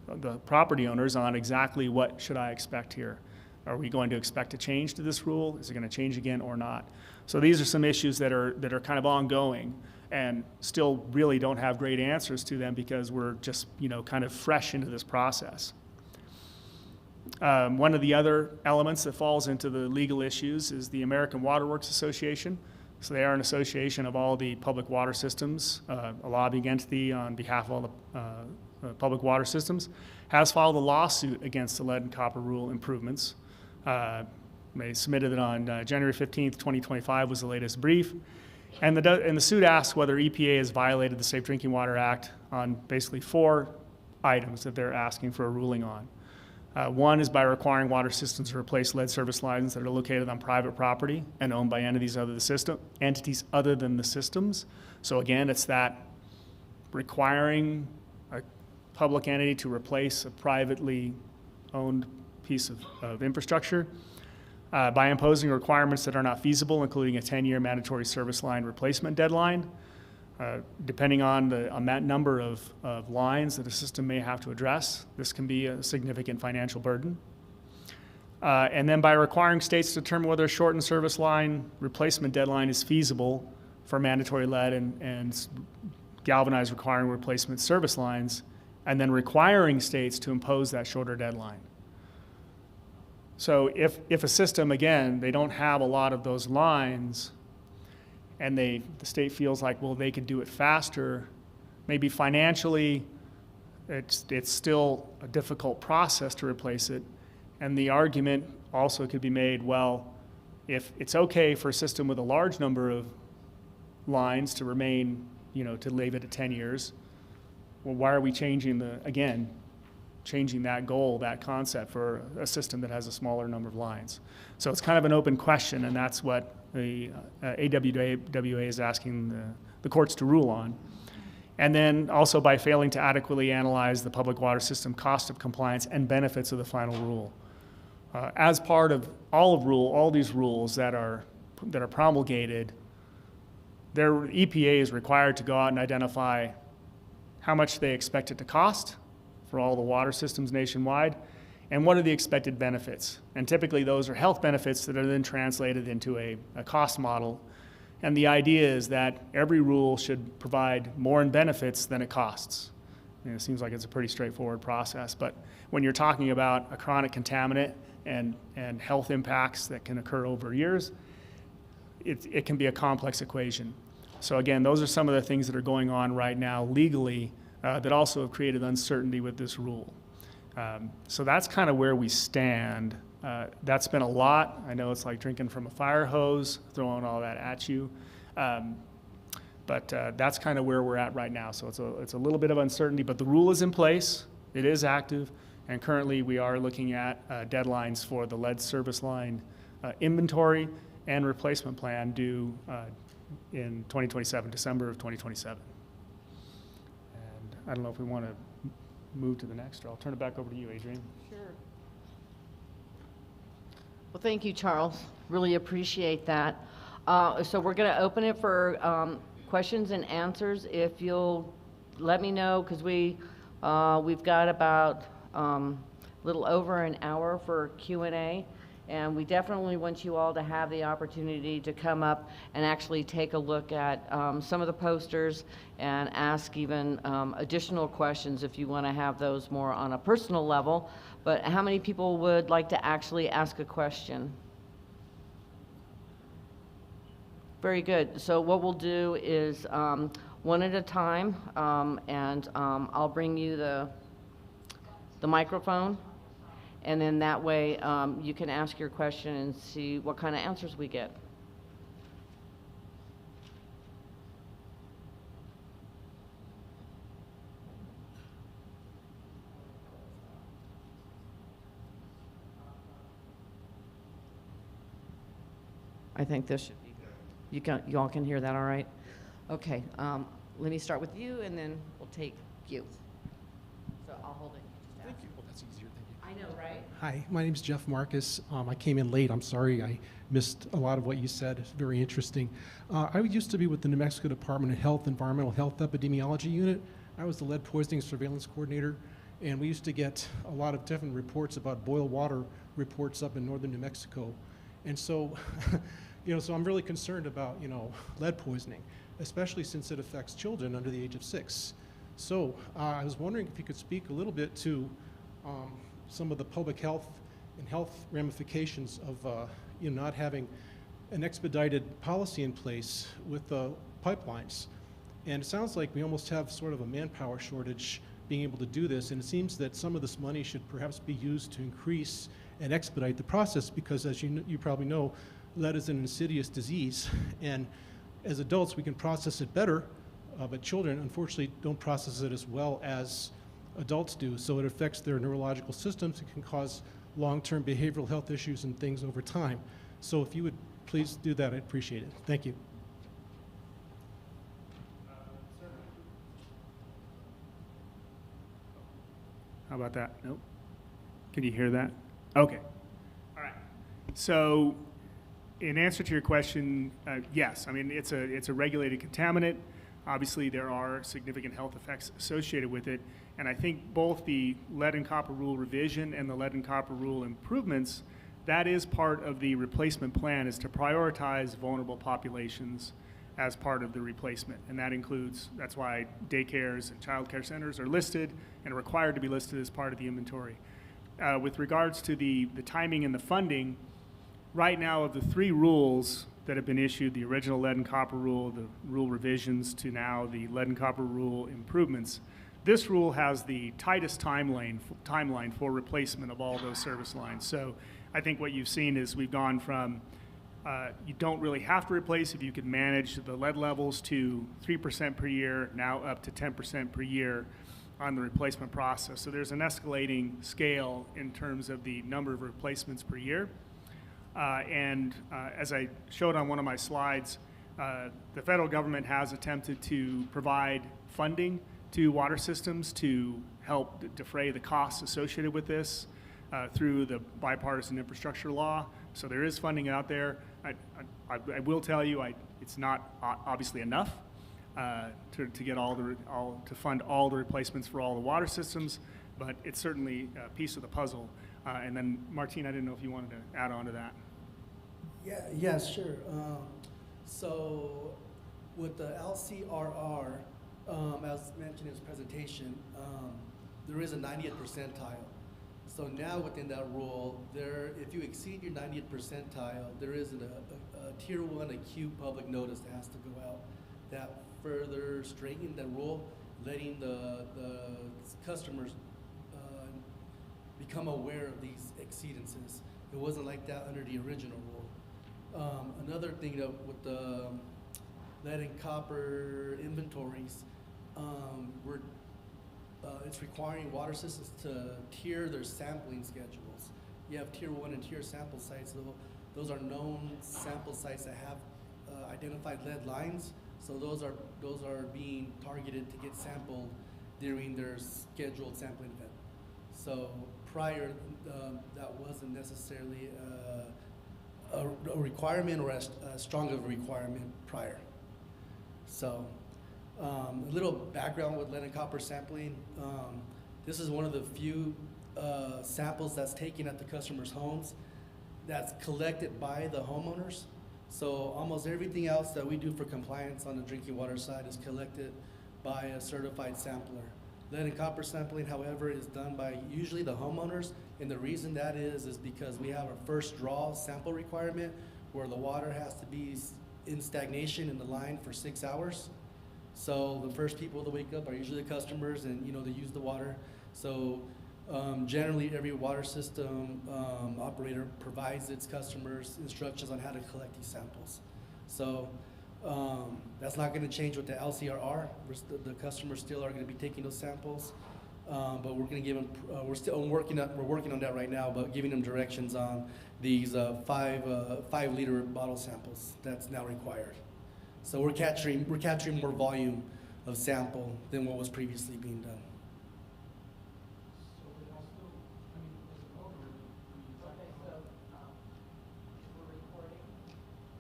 the property owners, on exactly what should I expect here. Are we going to expect a change to this rule? Is it going to change again or not? So these are some issues that are kind of ongoing and still really don't have great answers to them because we're just, kind of fresh into this process. One of the other elements that falls into the legal issues is the American Water Works Association. So they are an association of all the public water systems, a lobbying entity on behalf of all the public water systems, has filed a lawsuit against the lead and copper rule improvements. They submitted it on January 15th, 2025 was the latest brief. And the suit asks whether EPA has violated the Safe Drinking Water Act on basically 4 items that they're asking for a ruling on. One is by requiring water systems to replace lead service lines that are located on private property and owned by entities other than the systems. So again, it's that requiring a public entity to replace a privately owned piece of infrastructure. By imposing requirements that are not feasible, including a 10-year mandatory service line replacement deadline, depending on that number of lines that a system may have to address. This can be a significant financial burden. And then by requiring states to determine whether a shortened service line replacement deadline is feasible for mandatory lead and galvanized requiring replacement service lines, and then requiring states to impose that shorter deadline. So if a system, again, they don't have a lot of those lines, and the state feels like, well, they could do it faster, maybe financially, it's still a difficult process to replace it. And the argument also could be made, well, if it's okay for a system with a large number of lines to remain, to leave it at 10 years, well, why are we changing that goal, that concept for a system that has a smaller number of lines? So it's kind of an open question, and that's what the AWWA is asking the courts to rule on. And then also by failing to adequately analyze the public water system cost of compliance and benefits of the final rule. As part of all these rules that are promulgated, their EPA is required to go out and identify how much they expect it to cost for all the water systems nationwide, and what are the expected benefits. And typically those are health benefits that are then translated into a cost model. And the idea is that every rule should provide more in benefits than it costs. It seems like it's a pretty straightforward process, but when you're talking about a chronic contaminant and health impacts that can occur over years, it can be a complex equation. So again, those are some of the things that are going on right now legally that also have created uncertainty with this rule. So that's kind of where we stand. That's been a lot. I know it's like drinking from a fire hose, throwing all that at you. But that's kind of where we're at right now. So it's a little bit of uncertainty, but the rule is in place. It is active. And currently we are looking at deadlines for the lead service line inventory and replacement plan due in 2027, December of 2027. And I don't know if we want to move to the next, or I'll turn it back over to you, Adrienne. Sure. Well, thank you, Charles. Really appreciate that. So we're going to open it for questions and answers. If you'll let me know, because we've got about a little over an hour for Q&A. And we definitely want you all to have the opportunity to come up and actually take a look at some of the posters and ask even additional questions if you want to have those more on a personal level. But how many people would like to actually ask a question? Very good. So what we'll do is one at a time, and I'll bring you the microphone. And then that way you can ask your question and see what kind of answers we get. I think this should be good. You all can hear that all right? Okay, let me start with you and then we'll take you. So I'll hold it. Thank you. Well, that's easier. Thank you. I know, right? Hi, my name is Jeff Marcus. I came in late. I'm sorry I missed a lot of what you said. It's very interesting. I used to be with the New Mexico Department of Health, Environmental Health Epidemiology Unit. I was the lead poisoning surveillance coordinator, and we used to get a lot of different reports about boil water reports up in northern New Mexico. And so, so I'm really concerned about, lead poisoning. especially since it affects children under the age of 6. So I was wondering if you could speak a little bit to some of the public health and health ramifications of not having an expedited policy in place with the pipelines. And it sounds like we almost have sort of a manpower shortage being able to do this, and it seems that some of this money should perhaps be used to increase and expedite the process, because as you probably know, lead is an insidious disease, and as adults we can process it better, but children unfortunately don't process it as well as adults do, so it affects their neurological systems. It can cause long-term behavioral health issues and things over time. So if you would please do that, I'd appreciate it. Thank you. How about that? Nope. Can you hear that? Okay. All right. So, in answer to your question, yes. I mean, it's a regulated contaminant. Obviously, there are significant health effects associated with it. And I think both the lead and copper rule revision and the lead and copper rule improvements, that is part of the replacement plan, is to prioritize vulnerable populations as part of the replacement. And that includes, that's why daycares and child care centers are listed and are required to be listed as part of the inventory. With regards to the timing and the funding, right now of the 3 rules that have been issued, the original lead and copper rule, the rule revisions to now the lead and copper rule improvements, this rule has the tightest timeline for replacement of all those service lines. So I think what you've seen is we've gone from you don't really have to replace if you could manage the lead levels to 3% per year, now up to 10% per year on the replacement process. So there's an escalating scale in terms of the number of replacements per year. As I showed on one of my slides, the federal government has attempted to provide funding to water systems to help defray the costs associated with this through the bipartisan infrastructure law. So there is funding out there. I will tell you, it's not obviously enough to get to fund all the replacements for all the water systems, but it's certainly a piece of the puzzle. And then, Martine, I didn't know if you wanted to add on to that. Yeah, sure. So with the LCRR, as mentioned in his presentation, there is a 90th percentile. So now within that rule, if you exceed your 90th percentile, there is a tier 1 acute public notice that has to go out that further straightened the rule, letting the customers become aware of these exceedances. It wasn't like that under the original rule. Another thing with the lead and copper inventories, it's requiring water systems to tier their sampling schedules. You have tier 1 and tier sample sites. So those are known sample sites that have identified lead lines. So those are being targeted to get sampled during their scheduled sampling event. So prior, that wasn't necessarily a requirement or as strong of a requirement prior. So a little background with lead and copper sampling. This is one of the few samples that's taken at the customer's homes that's collected by the homeowners. So almost everything else that we do for compliance on the drinking water side is collected by a certified sampler. Lead and copper sampling, however, is done by usually the homeowners, and the reason that is because we have our first draw sample requirement where the water has to be in stagnation in the line for 6 hours. So the first people to wake up are usually the customers, and they use the water. So generally every water system operator provides its customers instructions on how to collect these samples. So that's not going to change with the LCRR. The customers still are going to be taking those samples, but we're going to give them. We're working on that right now, but giving them directions on these 5-liter bottle samples that's now required. So we're capturing more volume of sample than what was previously being done.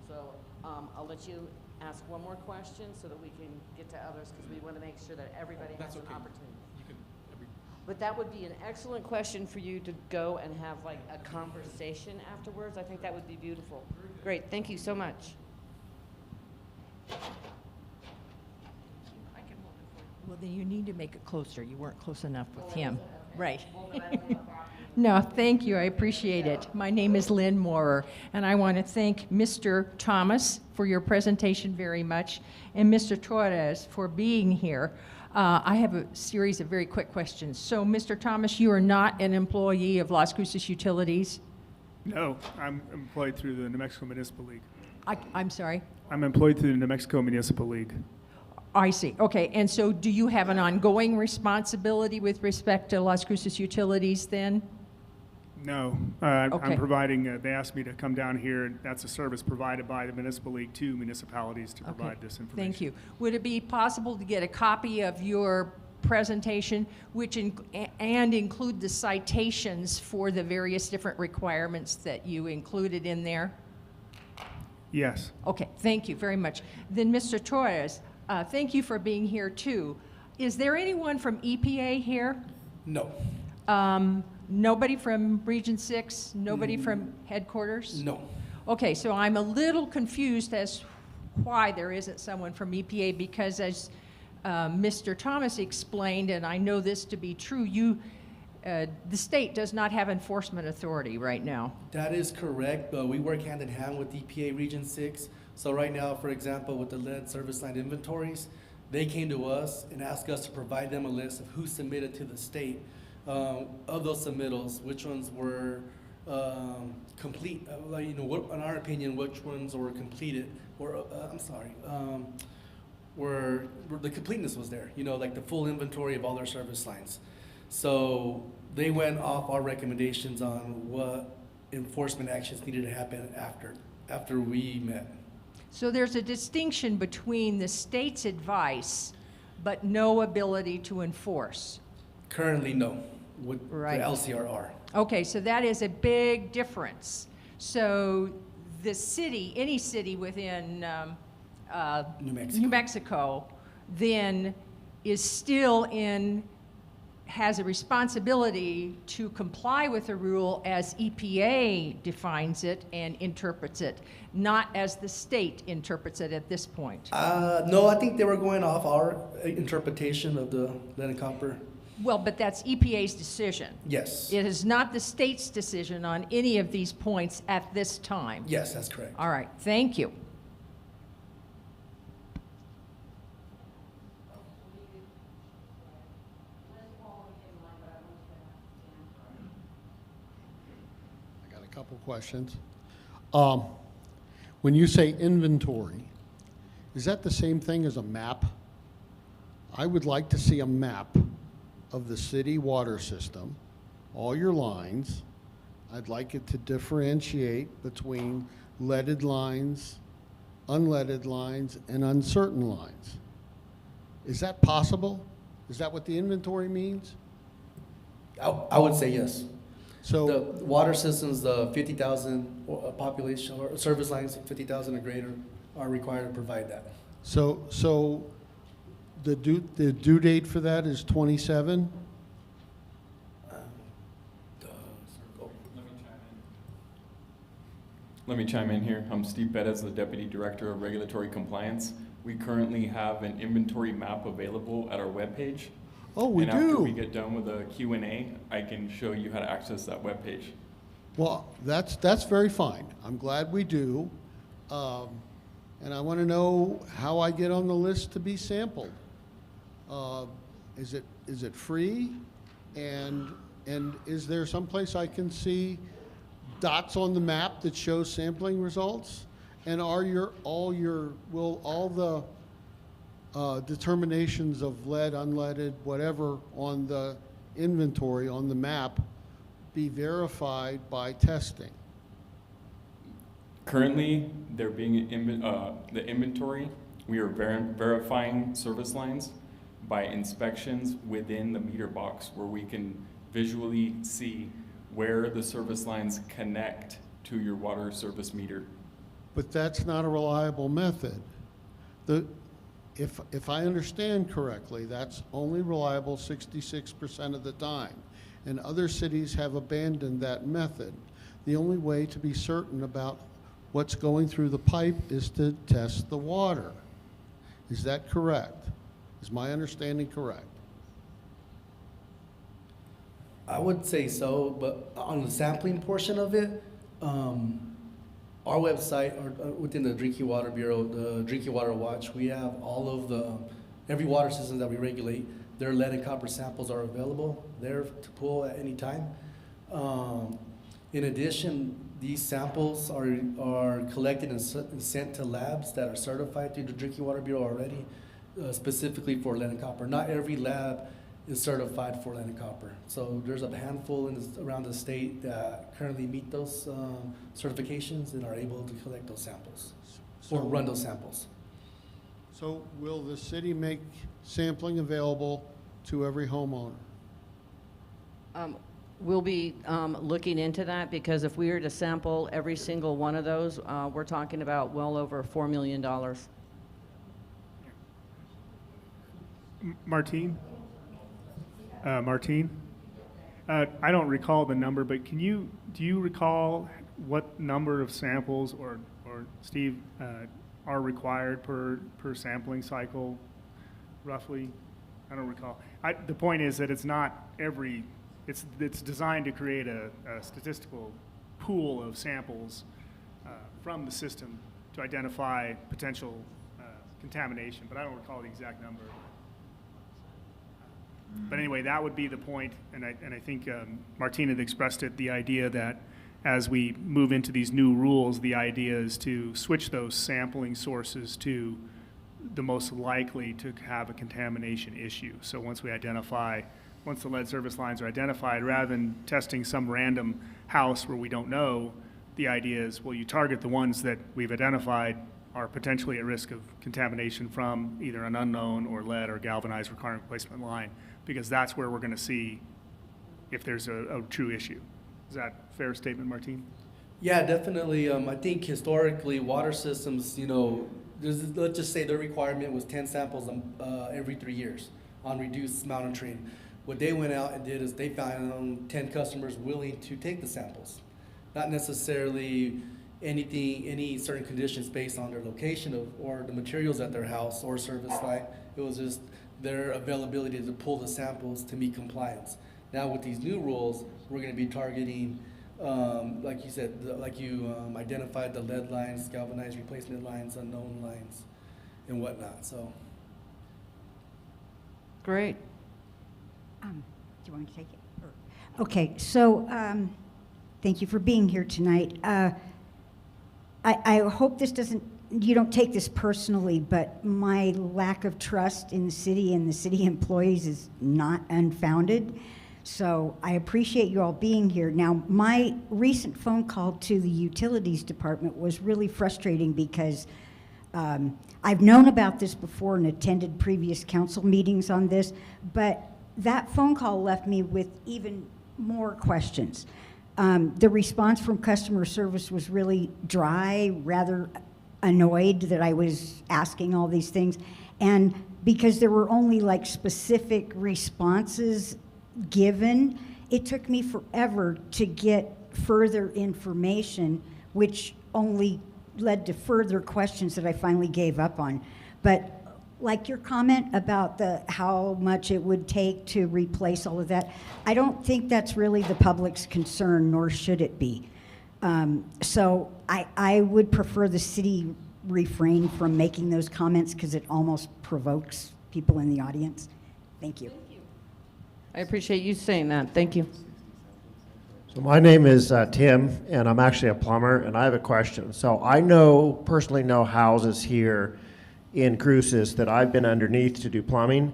So I'll let you ask one more question so that we can get to others, because we want to make sure that everybody has an opportunity. But that would be an excellent question for you to go and have like a conversation afterwards. I think that would be beautiful. Great, thank you so much. Well, then you need to make it closer. You weren't close enough with him. Right. No, thank you. I appreciate it. My name is Lynn Moorer, and I want to thank Mr. Thomas for your presentation very much, and Mr. Torres for being here. I have a series of very quick questions. So, Mr. Thomas, you are not an employee of Las Cruces Utilities? No, I'm employed through the New Mexico Municipal League. I'm sorry? I'm employed through the New Mexico Municipal League. I see. Okay, and so do you have an ongoing responsibility with respect to Las Cruces Utilities then? No, Okay. I'm providing, they asked me to come down here, and that's a service provided by the Municipal League to municipalities to provide this information. Thank you. Would it be possible to get a copy of your presentation, which and include the citations for the various different requirements that you included in there? Yes. Okay, thank you very much. Then, Mr. Torres, thank you for being here too. Is there anyone from EPA here? No, Nobody from Region 6? Nobody from headquarters? no. Okay, so I'm a little confused as why there isn't someone from EPA, because as Mr. Thomas explained, and I know this to be true, the state does not have enforcement authority right now. That is correct, but we work hand in hand with EPA Region 6. So right now, for example, with the lead service line inventories, they came to us and asked us to provide them a list of who submitted to the state. Of those submittals, which ones were complete, in our opinion, which ones were completed, or, where the completeness was there, like the full inventory of all their service lines. So they went off our recommendations on what enforcement actions needed to happen after we met. So there's a distinction between the state's advice, but no ability to enforce. Currently, no, with Right. the LCRR. Okay, so that is a big difference. So the city, any city within New Mexico. New Mexico, then is still has a responsibility to comply with the rule as EPA defines it and interprets it, not as the state interprets it at this point. No, I think they were going off our interpretation of the lead and copper. Well, but that's EPA's decision. Yes. It is not the state's decision on any of these points at this time. Yes, that's correct. All right, thank you. I got a couple questions. When you say inventory, is that the same thing as a map? I would like to see a map of the city water system, all your lines. I'd like it to differentiate between leaded lines, unleaded lines, and uncertain lines. Is that possible? Is that what the inventory means? I would say yes. The So, water systems, the 50,000 population or service lines, 50,000 or greater, are required to provide that. so the due date for that is 27? Let me chime in here. I'm Steve Bettis, the Deputy Director of Regulatory Compliance. We currently have an inventory map available at our webpage. Oh, we And after we do? get done with the Q&A, I can show you how to access that webpage. Well, that's very fine. I'm glad we do. And I want to know how I get on the list to be sampled. Is it free? And is there someplace I can see dots on the map that shows sampling results? And will all the determinations of lead, unleaded, whatever on the inventory on the map be verified by testing? Currently, they're being the inventory. We are verifying service lines by inspections within the meter box, where we can visually see where the service lines connect to your water service meter. But that's not a reliable method. If I understand correctly, that's only reliable 66% of the time. And other cities have abandoned that method. The only way to be certain about what's going through the pipe is to test the water. Is that correct? Is my understanding correct? I would say so, but on the sampling portion of it, our website, or within the Drinking Water Bureau, the Drinking Water Watch, we have all of every water system that we regulate, their lead and copper samples are available there to pull at any time. In addition, these samples are collected and sent to labs that are certified through the Drinking Water Bureau already, specifically for lead and copper. Not every lab is certified for lead and copper. So there's a handful around the state that currently meet those certifications and are able to collect those samples or run those samples. So will the city make sampling available to every homeowner? We'll be looking into that, because if we were to sample every single one of those, we're talking about well over $4 million. Martine? Martine? I don't recall the number, but do you recall what number of samples, or Steve, are required per sampling cycle, roughly? I don't recall. The point is that it's not every, it's designed to create a statistical pool of samples from the system to identify potential contamination, but I don't recall the exact number. But anyway, that would be the point, and I think Martina had expressed it, the idea that as we move into these new rules, the idea is to switch those sampling sources to the most likely to have a contamination issue. So once the lead service lines are identified, rather than testing some random house where we don't know, the idea is, well, you target the ones that we've identified are potentially at risk of contamination from either an unknown or lead or galvanized recurrent replacement line, because that's where we're going to see if there's a true issue. Is that a fair statement, Martine? Yeah, definitely. I think historically, water systems, let's just say their requirement was 10 samples every 3 years on reduced mountain train. What they went out and did is they found 10 customers willing to take the samples. Not necessarily any certain conditions based on their location or the materials at their house or service line. It was just their availability to pull the samples to meet compliance. Now with these new rules, we're going to be targeting, like you said, identified the lead lines, galvanized replacement lines, unknown lines, and whatnot. So. Great. Do you want me to take it? Okay, so thank you for being here tonight. I hope you don't take this personally, but my lack of trust in the city and the city employees is not unfounded. So I appreciate you all being here. Now, my recent phone call to the utilities department was really frustrating because I've known about this before and attended previous council meetings on this, but that phone call left me with even more questions. The response from customer service was really dry, rather annoyed that I was asking all these things. And because there were only like specific responses given, it took me forever to get further information, which only led to further questions that I finally gave up on. But like your comment about how much it would take to replace all of that, I don't think that's really the public's concern, nor should it be. So I would prefer the city refrain from making those comments because it almost provokes people in the audience. Thank you. I appreciate you saying that. Thank you. So my name is Tim, and I'm actually a plumber, and I have a question. So I personally know houses here in Cruces that I've been underneath to do plumbing,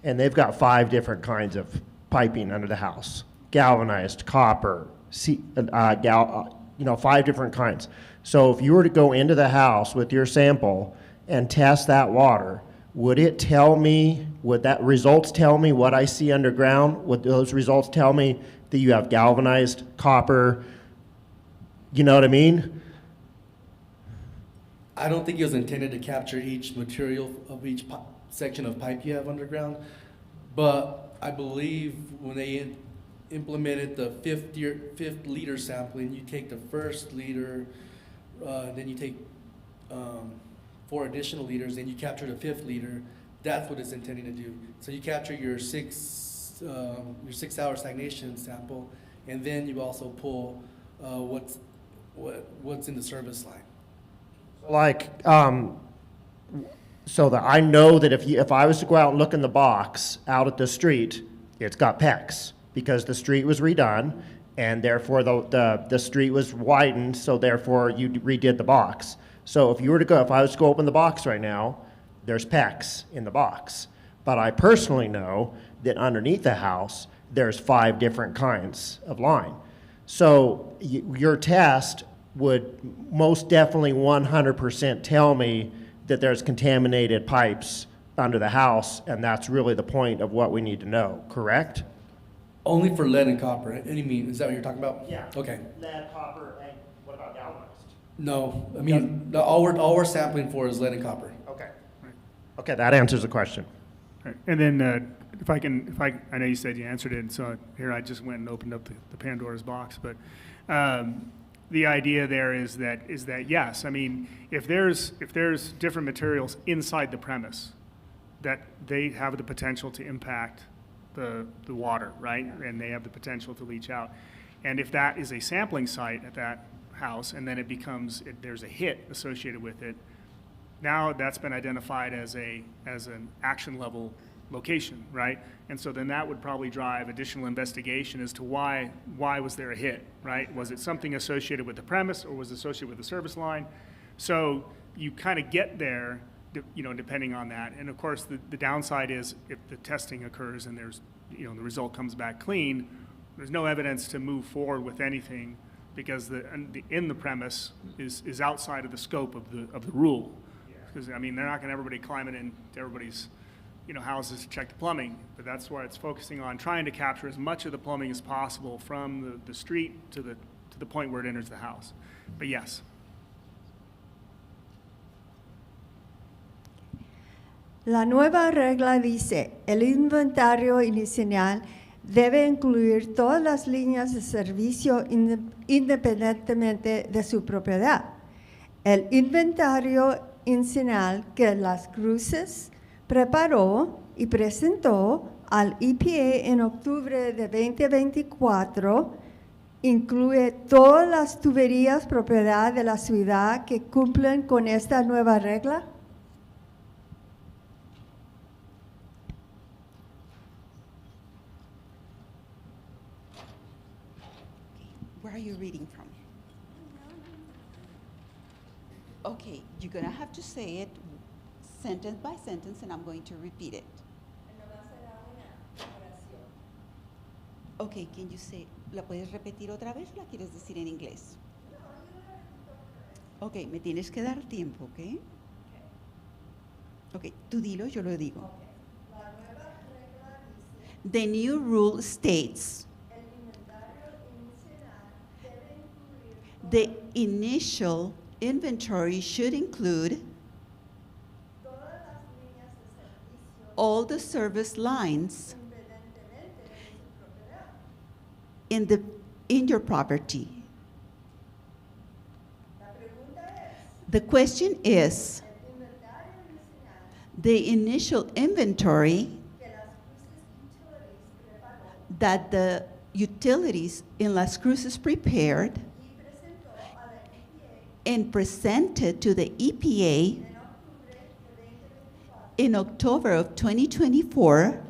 and they've got 5 different kinds of piping under the house: galvanized, copper, 5 different kinds. So if you were to go into the house with your sample and test that water, would that results tell me what I see underground? Would those results tell me that you have galvanized, copper? You know what I mean? I don't think it was intended to capture each material of each section of pipe you have underground, but I believe when they implemented the fifth liter sampling, you take the first liter, then you take 4 additional liters, then you capture the 5th liter, That's what it's intending to do. So you capture your 6-hour stagnation sample, and then you also pull what's in the service line. Like, so that I know that if I was to go out and look in the box out at the street, it's got PEX, because the street was redone, and therefore the street was widened, so therefore you redid the box. So if I was to go open the box right now, there's PEX in the box. But I personally know that underneath the house, there's 5 different kinds of line. So your test would most definitely 100% tell me that there's contaminated pipes under the house, and that's really the point of what we need to know, correct? Only for lead and copper. Is that what you're talking about? Yeah. Okay. Lead, copper, and what about galvanized? No, I mean, all we're sampling for is lead and copper. Okay. Okay, that answers the question. Right. And then I know you said you answered it, and so here I just went and opened up the Pandora's box, but the idea there is that yes, I mean, if there's different materials inside the premise, that they have the potential to impact the water, right? And they have the potential to leach out. And if that is a sampling site at that house, and then there's a hit associated with it, now that's been identified as an action level location, right? And so then that would probably drive additional investigation as to why was there a hit, right? Was it something associated with the premise, or was it associated with the service line? So you kind of get there, depending on that. And of course, the downside is if the testing occurs and there's, the result comes back clean, there's no evidence to move forward with anything, because in the premise is outside of the scope of the rule. Because, I mean, they're not going to everybody climbing into everybody's, houses to check the plumbing, but that's why it's focusing on trying to capture as much of the plumbing as possible from the street to the point where it enters the house. But yes. La nueva regla dice, el inventario inicial debe incluir todas las líneas de servicio independientemente de su propiedad. El inventario inicial que Las Cruces preparó y presentó al EPA en octubre de 2024 incluye todas las tuberías propiedad de la ciudad que cumplen con esta nueva regla. Where are you reading from? Okay, you're going to have to say it sentence by sentence, and I'm going to repeat it. Okay, can you say, ¿la puedes repetir otra vez o la quieres decir en inglés? Okay, me tienes que dar tiempo, ¿ok? Okay, tú dilo, yo lo digo. The new rule states the initial inventory should include all the service lines in your property. The question is, the initial inventory that the utilities in Las Cruces prepared and presented to the EPA in October of 2024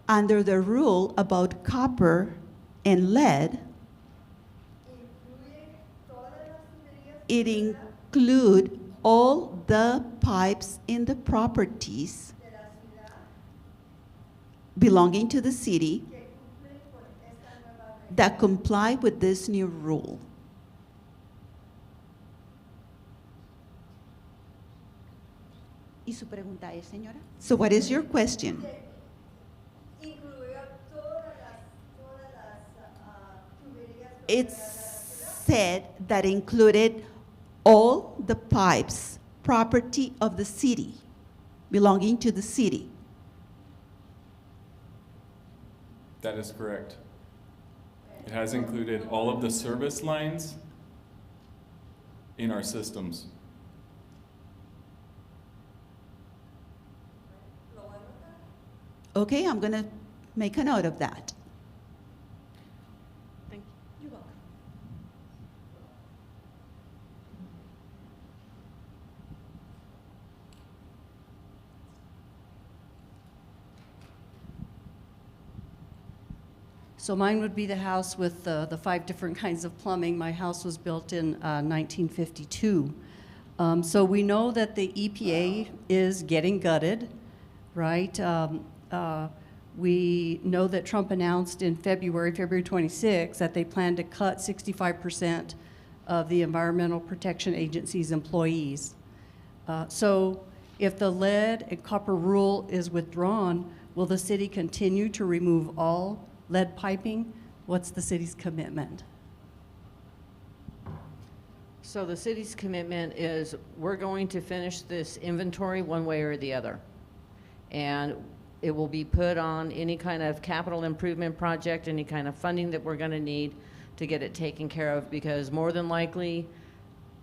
under the rule about copper and lead. It includes all the pipes in the properties belonging to the city that comply with this new rule. ¿Y su pregunta es, señora? So what is your question? It said that included all the pipes, property of the city, belonging to the city. That is correct. It has included all of the service lines in our systems. Okay, I'm going to make a note of that. Thank you. You're welcome. So mine would be the house with the 5 different kinds of plumbing. My house was built in 1952. So we know that the EPA is getting gutted, right? We know that Trump announced in February 26, that they plan to cut 65% of the Environmental Protection Agency's employees. So if the lead and copper rule is withdrawn, will the city continue to remove all lead piping? What's the city's commitment? So the city's commitment is we're going to finish this inventory one way or the other. And it will be put on any kind of capital improvement project, any kind of funding that we're going to need to get it taken care of, because more than likely,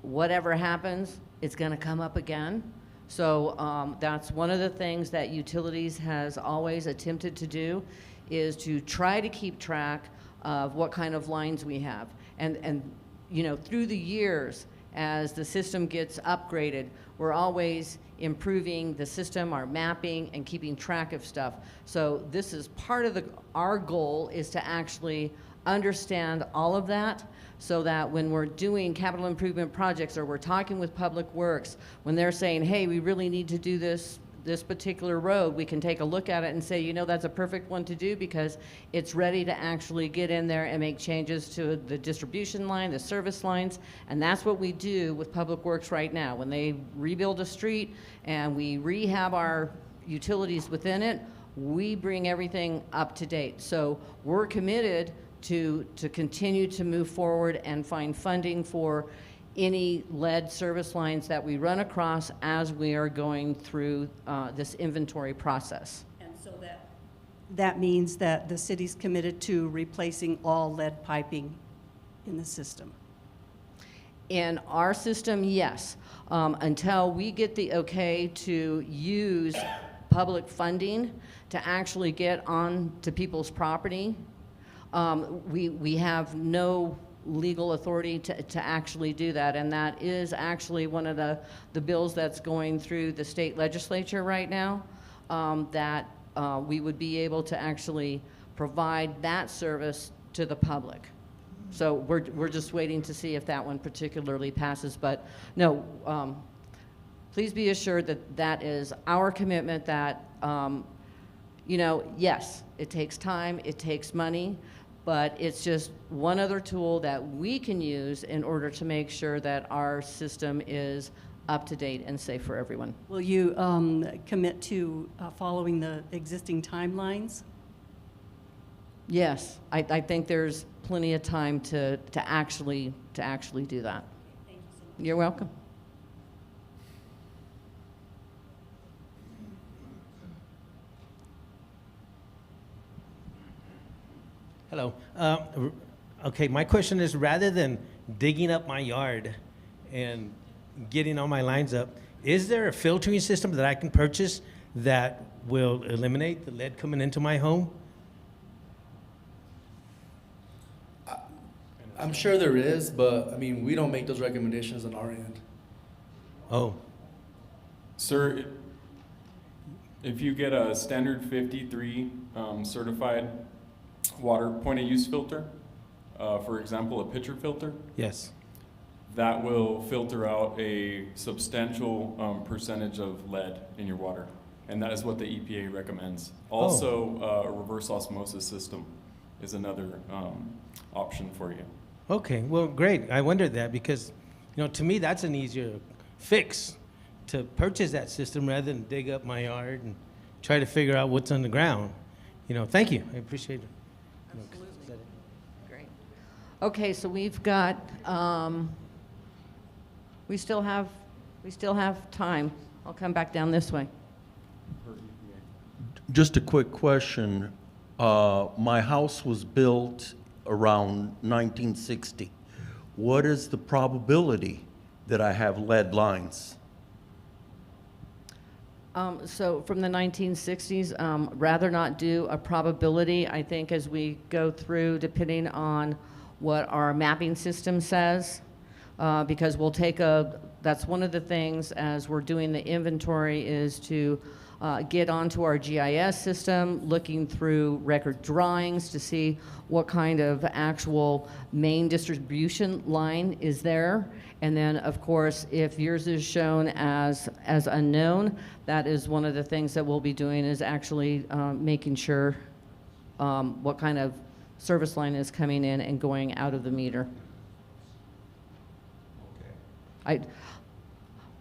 whatever happens, it's going to come up again. So that's one of the things that utilities has always attempted to do, is to try to keep track of what kind of lines we have. And you know, through the years, as the system gets upgraded, we're always improving the system, our mapping, and keeping track of stuff. So this is part of our goal, is to actually understand all of that, so that when we're doing capital improvement projects or we're talking with Public Works, when they're saying, hey, we really need to do this particular road, we can take a look at it and say, you know, that's a perfect one to do, because it's ready to actually get in there and make changes to the distribution line, the service lines. And that's what we do with Public Works right now. When they rebuild a street and we rehab our utilities within it, we bring everything up to date. So we're committed to continue to move forward and find funding for any lead service lines that we run across as we are going through this inventory process. And so that means that the city's committed to replacing all lead piping in the system. In our system, yes. Until we get the okay to use public funding to actually get on to people's property, we have no legal authority to actually do that. And that is actually one of the bills that's going through the state legislature right now, that we would be able to actually provide that service to the public. So we're just waiting to see if that one particularly passes. But no, please be assured that that is our commitment, that, you know, yes, it takes time, it takes money, but it's just one other tool that we can use in order to make sure that our system is up to date and safe for everyone. Will you commit to following the existing timelines? Yes, I think there's plenty of time to actually do that. Thank you so much. You're welcome. Hello. Okay, my question is, rather than digging up my yard and getting all my lines up, is there a filtering system that I can purchase that will eliminate the lead coming into my home? I'm sure there is, but I mean, we don't make those recommendations on our end. Oh, Sir, if you get a standard 53 certified water point of use filter, for example, a pitcher filter, yes. that will filter out a substantial percentage of lead in your water. And that is what the EPA recommends. Also, a reverse osmosis system is another option for you. Okay, well, great. I wondered that because, you know, to me, that's an easier fix to purchase that system rather than dig up my yard and try to figure out what's on the ground. You know, thank you. I appreciate it. Absolutely. Great. Okay, so we've got, we still have time. I'll come back down this way. Just a quick question. My house was built around 1960. What is the probability that I have lead lines? So from the 1960s, rather not do a probability. I think as we go through, depending on what our mapping system says, because we'll take that's one of the things as we're doing the inventory is to get onto our GIS system, looking through record drawings to see what kind of actual main distribution line is there. And then, of course, if yours is shown as unknown, that is one of the things that we'll be doing is actually making sure what kind of service line is coming in and going out of the meter.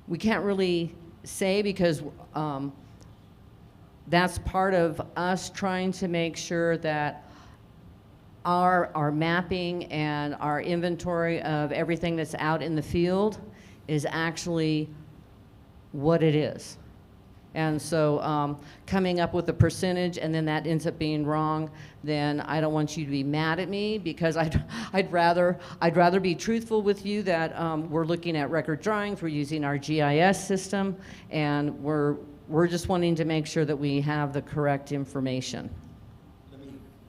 We can't really say because that's part of us trying to make sure that our mapping and our inventory of everything that's out in the field is actually what it is. And so coming up with a percentage and then that ends up being wrong, then I don't want you to be mad at me because I'd rather be truthful with you that we're looking at record drawings, we're using our GIS system, and we're just wanting to make sure that we have the correct information.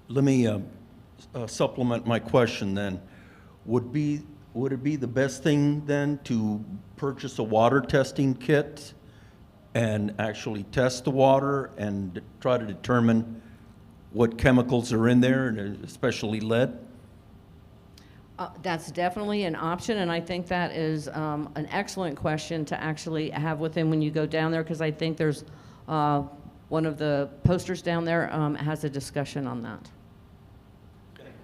Let me supplement my question then. Would it be the best thing then to purchase a water testing kit and actually test the water and try to determine what chemicals are in there, and especially lead? That's definitely an option, and I think that is an excellent question to actually have with him when you go down there, because I think there's one of the posters down there has a discussion on that.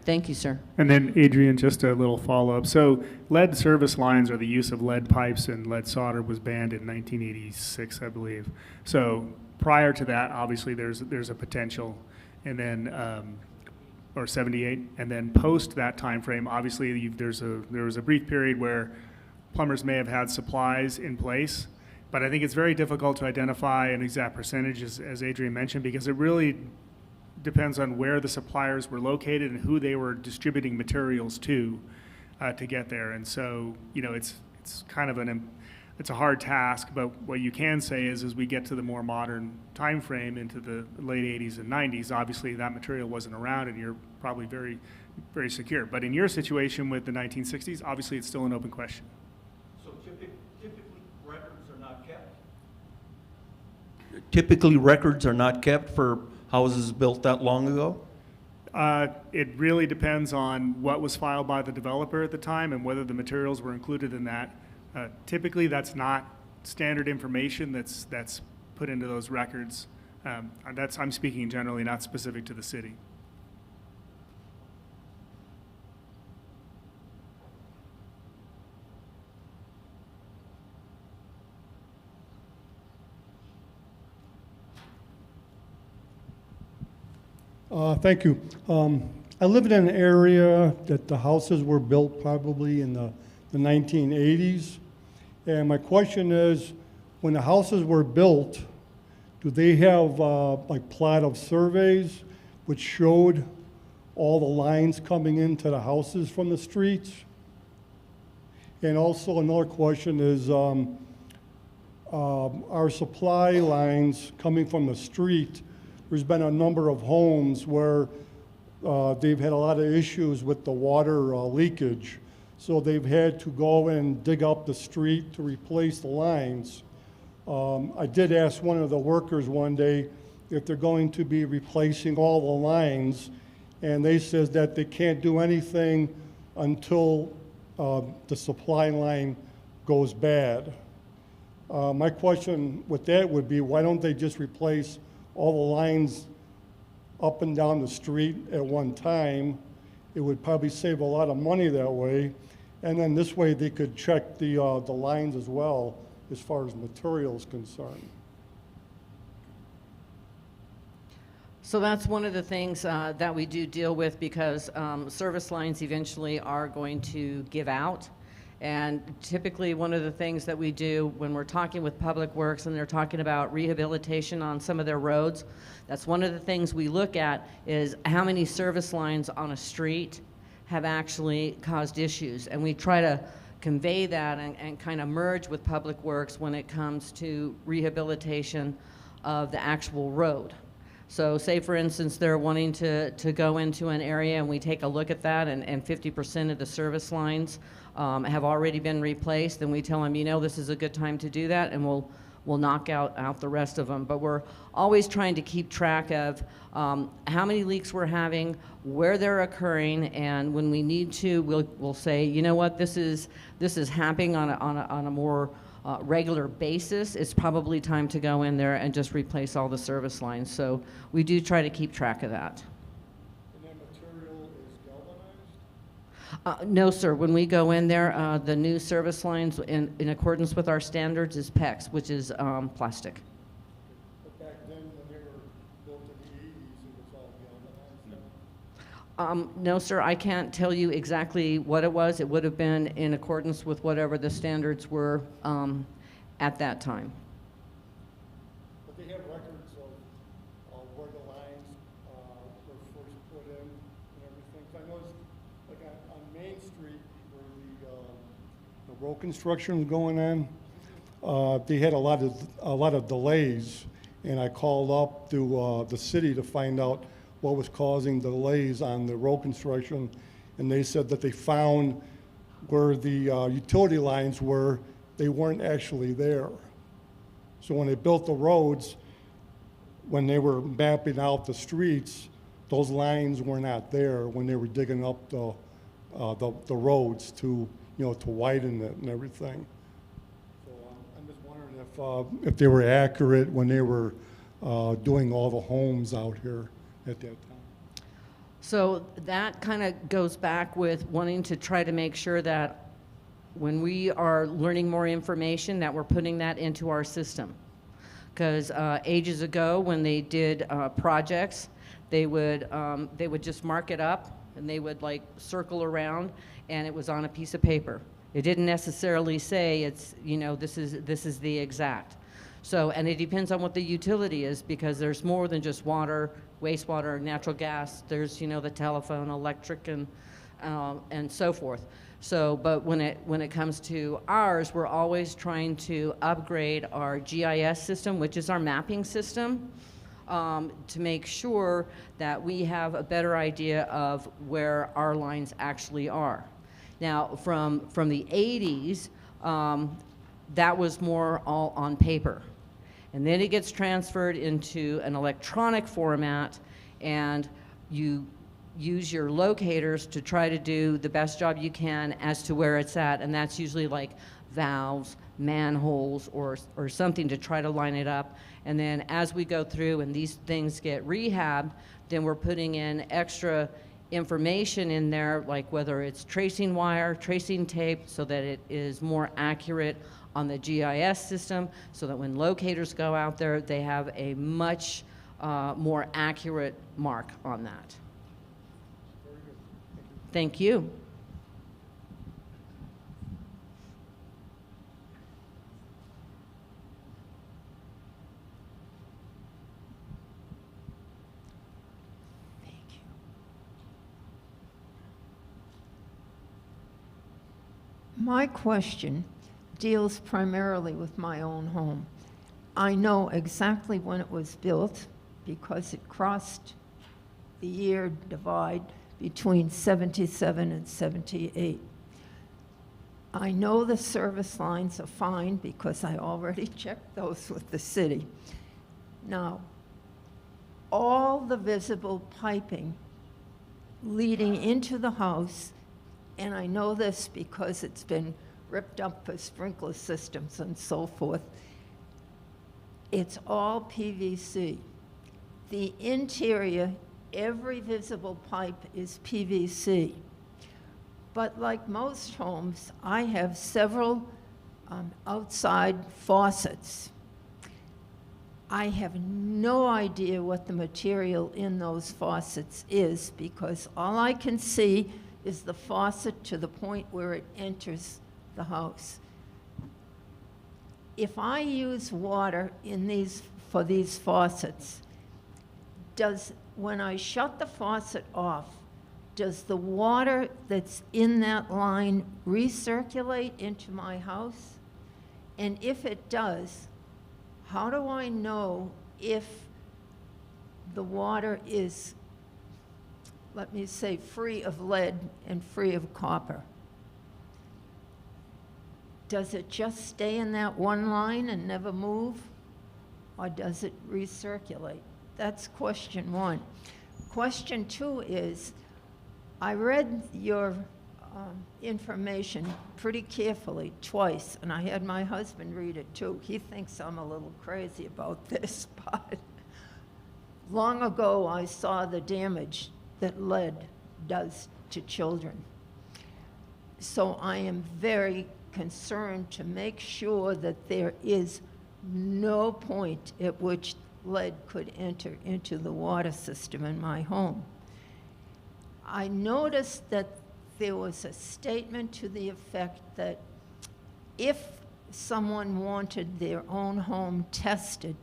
Thank you, sir. And then, Adrian, just a little follow-up. So lead service lines or the use of lead pipes and lead solder was banned in 1986, I believe. So prior to that, obviously, there's a potential. And then, or 78, and then post that time frame, obviously, there was a brief period where plumbers may have had supplies in place, but I think it's very difficult to identify an exact percentage, as Adrian mentioned, because it really depends on where the suppliers were located and who they were distributing materials to get there. And so, you know, it's kind of it's a hard task, but what you can say is as we get to the more modern time frame into the late 80s and 90s, obviously that material wasn't around and you're probably very, very secure. But in your situation with the 1960s, obviously it's still an open question. So typically records are not kept? Typically records are not kept for houses built that long ago? It really depends on what was filed by the developer at the time and whether the materials were included in that. Typically, that's not standard information that's put into those records. I'm speaking generally, not specific to the city. Thank you. I live in an area that the houses were built probably in the 1980s. And my question is, when the houses were built, do they have like plot of surveys which showed all the lines coming into the houses from the streets? And also another question is, our supply lines coming from the street, there's been a number of homes where they've had a lot of issues with the water leakage. So they've had to go and dig up the street to replace the lines. I did ask one of the workers one day if they're going to be replacing all the lines, and they says that they can't do anything until the supply line goes bad. My question with that would be, why don't they just replace all the lines up and down the street at one time? It would probably save a lot of money that way. And then this way they could check the lines as well as far as material is concerned. So that's one of the things that we do deal with because service lines eventually are going to give out. And typically one of the things that we do when we're talking with Public Works and they're talking about rehabilitation on some of their roads, that's one of the things we look at is how many service lines on a street have actually caused issues. And we try to convey that and kind of merge with Public Works when it comes to rehabilitation of the actual road. So say, for instance, they're wanting to go into an area and we take a look at that and 50% of the service lines have already been replaced, then we tell them, you know, this is a good time to do that, and we'll knock out the rest of them. But we're always trying to keep track of how many leaks we're having, where they're occurring, and when we need to, we'll say, you know what, this is happening on a more regular basis. It's probably time to go in there and just replace all the service lines. So we do try to keep track of that. And that material is galvanized? No, sir. When we go in there, the new service lines, in accordance with our standards, is PEX, which is plastic. But back then, when they were built in the 80s, it was all galvanized? No, sir. I can't tell you exactly what it was. It would have been in accordance with whatever the standards were at that time. But they have records of where the lines were first put in and everything. 'Cause I noticed, like on Main Street, where the road construction was going on, they had a lot of delays, and I called up to the city to find out what was causing delays on the road construction, and they said that they found where the utility lines were, they weren't actually there. So when they built the roads, when they were mapping out the streets, those lines were not there when they were digging up the roads to widen it and everything. So I'm just wondering if they were accurate when they were doing all the homes out here at that time. So that kind of goes back with wanting to try to make sure that when we are learning more information, that we're putting that into our system. Because ages ago, when they did projects, they would just mark it up and they would like circle around, and it was on a piece of paper. It didn't necessarily say it's, you know, this is the exact. So, and it depends on what the utility is, because there's more than just water, wastewater, natural gas. There's, you know, the telephone, electric, and so forth. So, but when it comes to ours, we're always trying to upgrade our GIS system, which is our mapping system, to make sure that we have a better idea of where our lines actually are. Now, from the 80s, that was more all on paper. And then it gets transferred into an electronic format, and you use your locators to try to do the best job you can as to where it's at. And that's usually like valves, manholes, or something to try to line it up. And then as we go through and these things get rehabbed, then we're putting in extra information in there, like whether it's tracing wire, tracing tape, so that it is more accurate on the GIS system, so that when locators go out there, they have a much more accurate mark on that. Thank you. My question deals primarily with my own home. I know exactly when it was built because it crossed the year divide between 77 and 78. I know the service lines are fine because I already checked those with the city. Now, all the visible piping leading into the house, and I know this because it's been ripped up for sprinkler systems and so forth, it's all PVC. The interior, every visible pipe is PVC. But like most homes, I have several outside faucets. I have no idea what the material in those faucets is, because all I can see is the faucet to the point where it enters the house. If I use water for these faucets, when I shut the faucet off, does the water that's in that line recirculate into my house? And if it does, how do I know if the water is, let me say, free of lead and free of copper? Does it just stay in that one line and never move? Or does it recirculate? That's question one. Question two is, I read your information pretty carefully twice, and I had my husband read it too. He thinks I'm a little crazy about this, but long ago I saw the damage that lead does to children. So I am very concerned to make sure that there is no point at which lead could enter into the water system in my home. I noticed that there was a statement to the effect that if someone wanted their own home tested,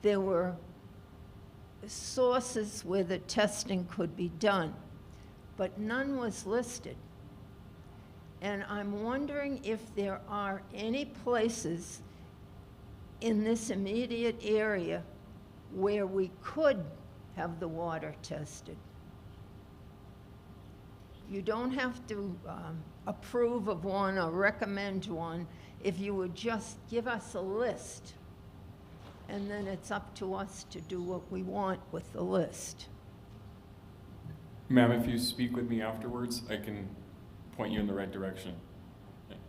there were sources where the testing could be done, but none was listed. And I'm wondering if there are any places in this immediate area where we could have the water tested. You don't have to approve of one or recommend one. If you would just give us a list, and then it's up to us to do what we want with the list. Ma'am, if you speak with me afterwards, I can point you in the right direction.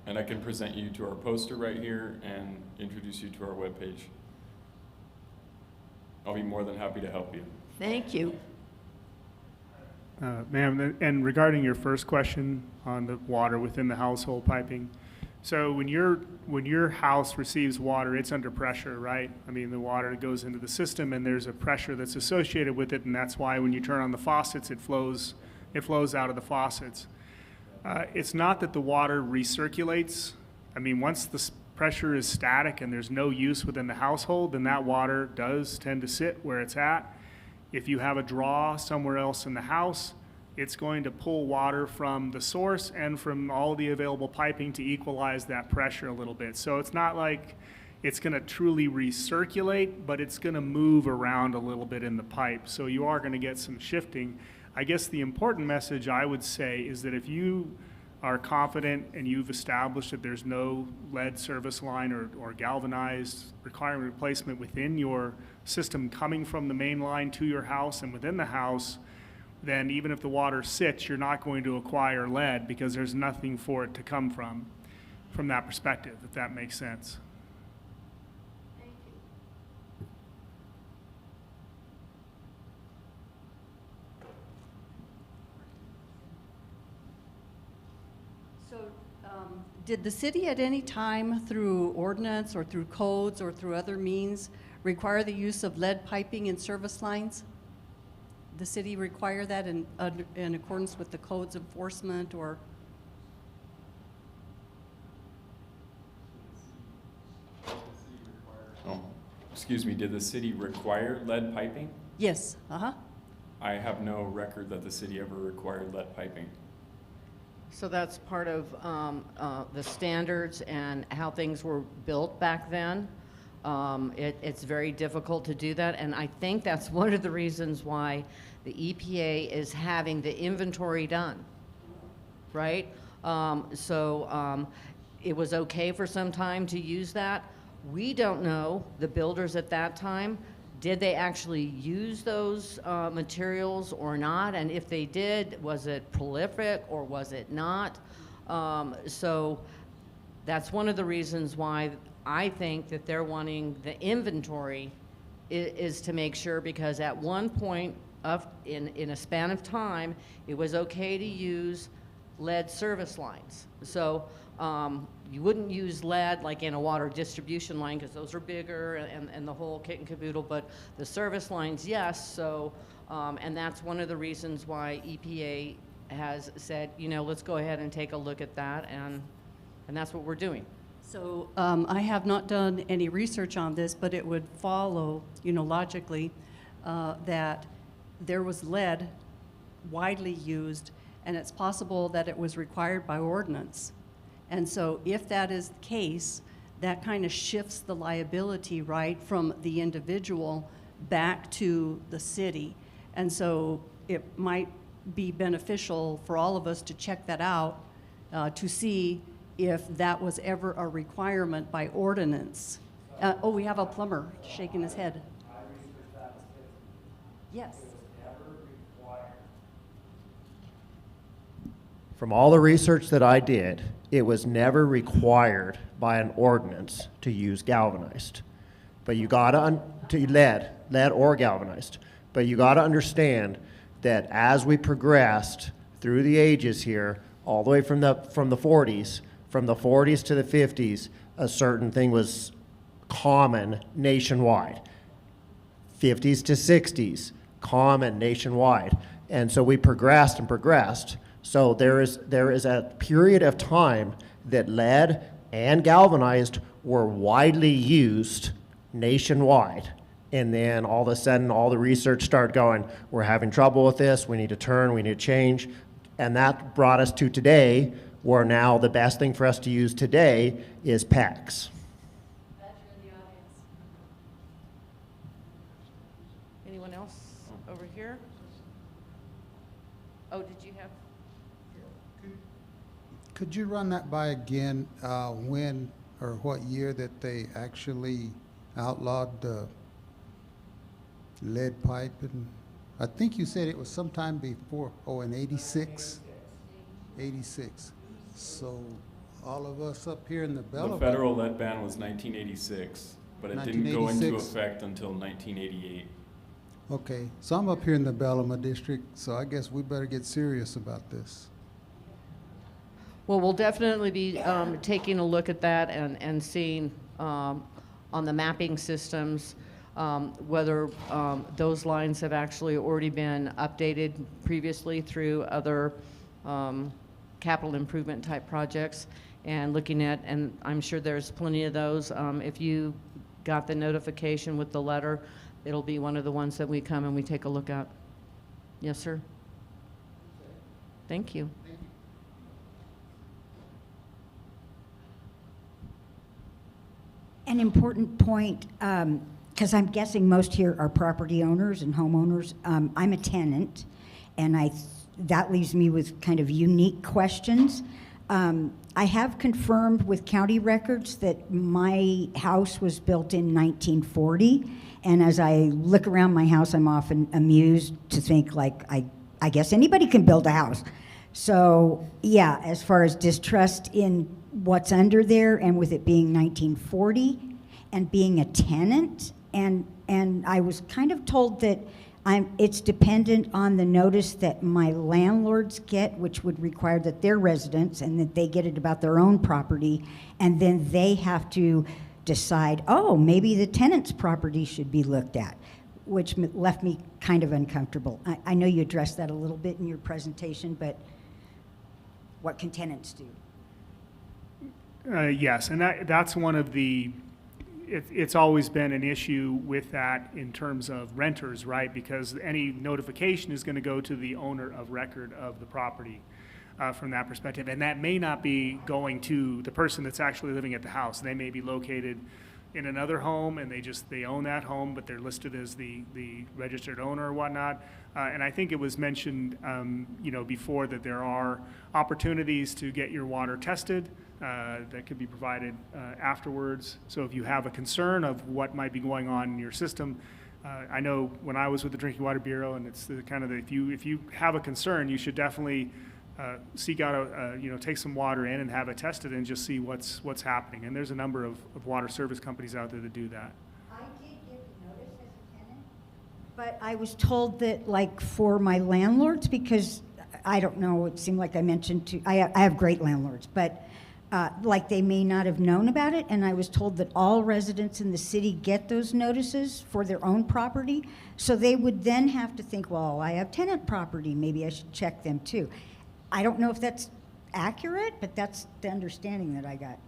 And I can present you to our poster right here and introduce you to our webpage. I'll be more than happy to help you. Thank you. Ma'am, and regarding your first question on the water within the household piping, so when your house receives water, it's under pressure, right? I mean, the water goes into the system and there's a pressure that's associated with it, and that's why when you turn on the faucets, it flows out of the faucets. It's not that the water recirculates. I mean, once the pressure is static and there's no use within the household, then that water does tend to sit where it's at. If you have a draw somewhere else in the house, it's going to pull water from the source and from all the available piping to equalize that pressure a little bit. So it's not like it's going to truly recirculate, but it's going to move around a little bit in the pipe. So you are going to get some shifting. I guess the important message I would say is that if you are confident and you've established that there's no lead service line or galvanized requiring replacement within your system coming from the main line to your house and within the house, then even if the water sits, you're not going to acquire lead because there's nothing for it to come from that perspective, if that makes sense. Did the city at any time, through ordinance or through codes or through other means, require the use of lead piping in service lines? The city require that in accordance with the codes enforcement or? Oh, excuse me, did the city require lead piping? Yes, I have no record that the city ever required lead piping. So that's part of the standards and how things were built back then. It's very difficult to do that, and I think that's one of the reasons why the EPA is having the inventory done, right? It was okay for some time to use that. We don't know, the builders at that time, did they actually use those materials or not? And if they did, was it prolific or was it not? So that's one of the reasons why I think that they're wanting the inventory is to make sure, because at one point in a span of time, it was okay to use lead service lines. So you wouldn't use lead like in a water distribution line because those are bigger and the whole kit and caboodle, but the service lines, yes. So, and that's one of the reasons why EPA has said, you know, let's go ahead and take a look at that, and that's what we're doing. So I have not done any research on this, but it would follow, you know, logically, that there was lead widely used, and it's possible that it was required by ordinance. And so if that is the case, that kind of shifts the liability, right, from the individual back to the city. And so it might be beneficial for all of us to check that out to see if that was ever a requirement by ordinance. Oh, we have a plumber shaking his head. Yes. From all the research that I did, it was never required by an ordinance to use galvanized. But you gotta, lead or galvanized. But you gotta understand that as we progressed through the ages here, all the way from the 40s, from the 40s to the 50s, a certain thing was common nationwide. 50s to 60s, common nationwide. And so we progressed and progressed. So there is a period of time that lead and galvanized were widely used nationwide. And then all of a sudden, all the research started going, we're having trouble with this, we need to turn, we need to change. And that brought us to today, where now the best thing for us to use today is PEX. Anyone else over here? Oh, did you have? Could you run that by again, when or what year that they actually outlawed the lead pipe? And I think you said it was sometime before, in 86? 86. So all of us up here in the Bella. The federal lead ban was 1986, but it didn't go into 1986? effect until 1988. Okay, so I'm up here in the Bellama district, so I guess we better get serious about this. Well, we'll definitely be taking a look at that and seeing on the mapping systems whether those lines have actually already been updated previously through other capital improvement type projects, and looking at, and I'm sure there's plenty of those. If you got the notification with the letter, it'll be one of the ones that we come and we take a look at. Yes, sir. Thank you. An important point, because I'm guessing most here are property owners and homeowners. I'm a tenant, and that leaves me with kind of unique questions. I have confirmed with county records that my house was built in 1940, and as I look around my house, I'm often amused to think, like, I guess anybody can build a house. So, yeah, as far as distrust in what's under there, and with it being 1940 and being a tenant, and I was kind of told that it's dependent on the notice that my landlords get, which would require that they're residents and that they get it about their own property, and then they have to decide, oh, maybe the tenant's property should be looked at, which left me kind of uncomfortable. I know you addressed that a little bit in your presentation, but what can tenants do? Yes, and that's one of the, it's always been an issue with that in terms of renters, right? Because any notification is going to go to the owner of record of the property from that perspective. And that may not be going to the person that's actually living at the house. They may be located in another home and they own that home, but they're listed as the registered owner or whatnot. And I think it was mentioned, before that there are opportunities to get your water tested. That could be provided afterwards. So if you have a concern of what might be going on in your system, I know when I was with the Drinking Water Bureau, and it's if you have a concern, you should definitely seek out take some water in and have it tested and just see what's happening. And there's a number of water service companies out there that do that. I did give notice as a tenant, but I was told that, like, for my landlords, because I don't know, it seemed like I mentioned I have great landlords, but like they may not have known about it, and I was told that all residents in the city get those notices for their own property, so they would then have to think, well, I have tenant property, maybe I should check them too. I don't know if that's accurate, but that's the understanding that I got.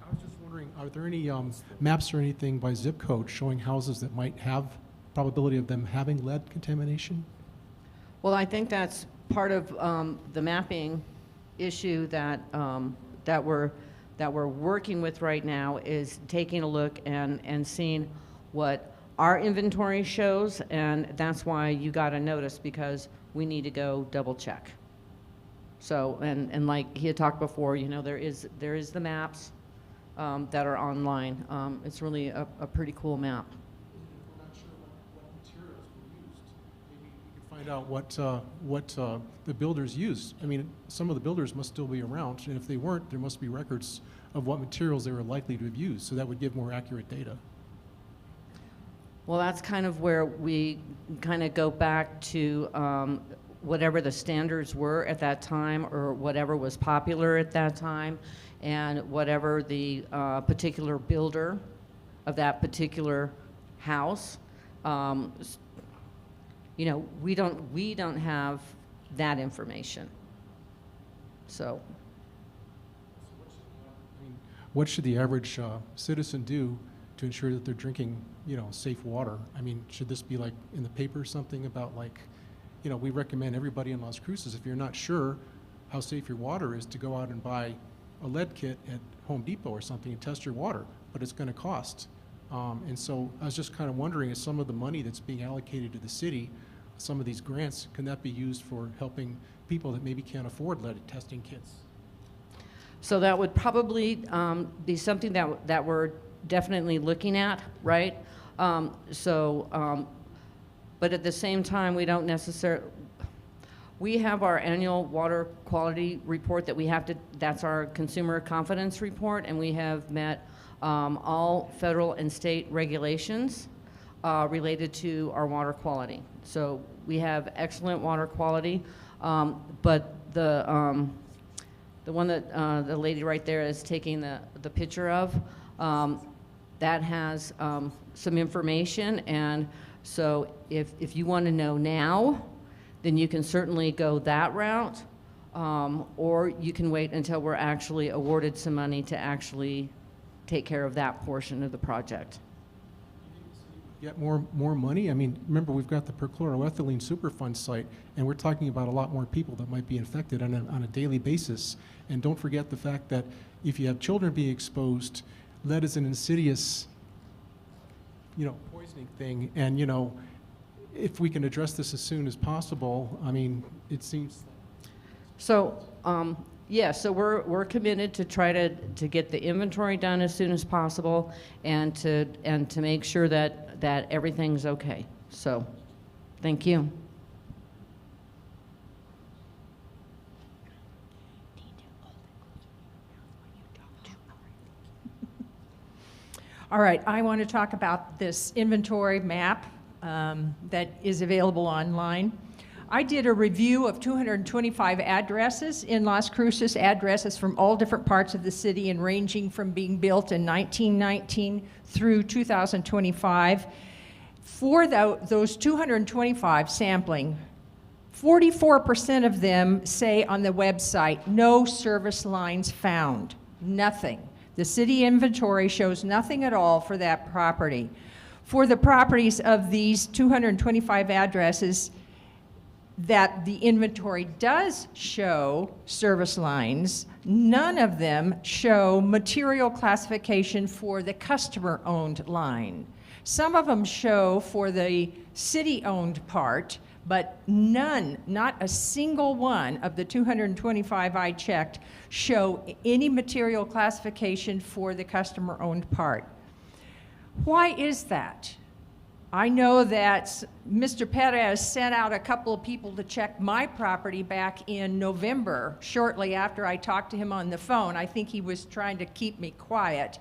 I was just wondering, Are there any maps or anything by zip code showing houses that might have probability of them having lead contamination? Well, I think that's part of the mapping issue that, that we're working with right now, is taking a look and seeing what our inventory shows, and that's why you got a notice, because we need to go double check. So, and like he had talked before, you know, there is the maps that are online. It's really a pretty cool map. We're not sure what materials were used. Maybe we could find out what the builders used. I mean, some of the builders must still be around, and if they weren't, there must be records of what materials they were likely to have used, so that would give more accurate data. Well, that's kind of where we kind of go back to whatever the standards were at that time, or whatever was popular at that time, and whatever the particular builder of that particular house. You know, we don't have that information. So. What should the average citizen do to ensure that they're drinking, you know, safe water? I mean, should this be like in the paper or something about, like, you know, we recommend everybody in Las Cruces, if you're not sure how safe your water is, to go out and buy a lead kit at Home Depot or something and test your water, but it's going to cost. And so I was just kind of wondering, is some of the money that's being allocated to the city, some of these grants, can that be used for helping people that maybe can't afford lead testing kits? So that would probably be something that we're definitely looking at, right? But at the same time, we don't necessarily, we have our annual water quality report that we have to, that's our consumer confidence report, and we have met all federal and state regulations related to our water quality. So we have excellent water quality, but the one that the lady right there is taking the picture of, that has some information, and so if you want to know now, then you can certainly go that route, or you can wait until we're actually awarded some money to actually take care of that portion of the project. Get more money? I mean, remember, we've got the perchloroethylene Superfund site, and we're talking about a lot more people that might be infected on a daily basis. And don't forget the fact that if you have children being exposed, lead is an insidious, you know, poisoning thing. And, you know, if we can address this as soon as possible, I mean, it seems. So, yeah, so we're committed to try to get the inventory done as soon as possible, and to make sure that everything's okay. So, thank you. All right, I want to talk about this inventory map that is available online. I did a review of 225 addresses in Las Cruces, addresses from all different parts of the city and ranging from being built in 1919 through 2025. For those 225 sampling, 44% of them say on the website, no service lines found, nothing. The city inventory shows nothing at all for that property. For the properties of these 225 addresses that the inventory does show service lines, none of them show material classification for the customer-owned line. Some of them show for the city-owned part, but none, not a single one of the 225 I checked show any material classification for the customer-owned part. Why is that? I know that Mr. Perez sent out a couple of people to check my property back in November, shortly after I talked to him on the phone. I think he was trying to keep me quiet.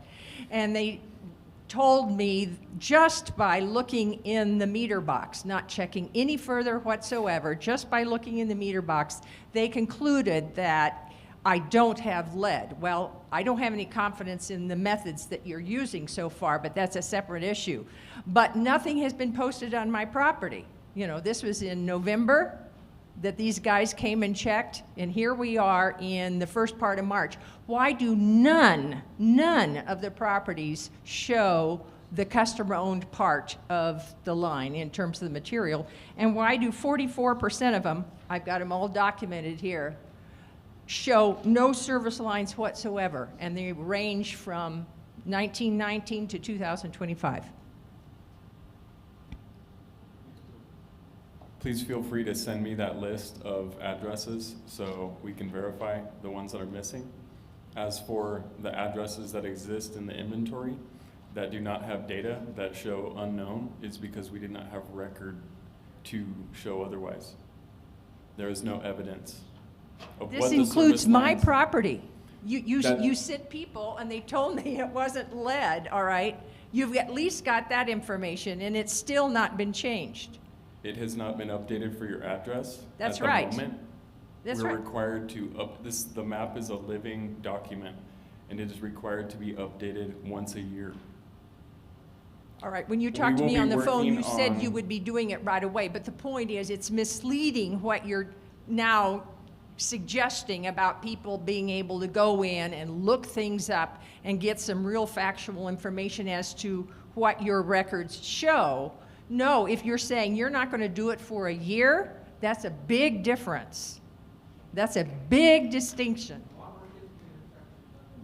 And they told me, just by looking in the meter box, not checking any further whatsoever, just by looking in the meter box, they concluded that I don't have lead. Well, I don't have any confidence in the methods that you're using so far, but that's a separate issue. But nothing has been posted on my property. You know, this was in November. that these guys came and checked, and here we are in the first part of March. Why do none of the properties show the customer-owned part of the line in terms of the material? And why do 44% of them, I've got them all documented here, show no service lines whatsoever, and they range from 1919 to 2025? Please feel free to send me that list of addresses so we can verify the ones that are missing. As for the addresses that exist in the inventory that do not have data that show unknown, it's because we did not have record to show otherwise. There is no evidence of This what the includes service my lines- property. You That- sent people and they told me it wasn't lead, all right? You've at least got that information and it's still not been changed. It has not been updated for your address. That's at the right. moment. That's We're right. required to the map is a living document and it is required to be updated once a year. All right, when you We talked to will me be on the phone, working you said you on- would be doing it right away, but the point is, it's misleading what you're now suggesting about people being able to go in and look things up and get some real factual information as to what your records show. No, if you're saying you're not going to do it for a year, that's a big difference. That's a big distinction.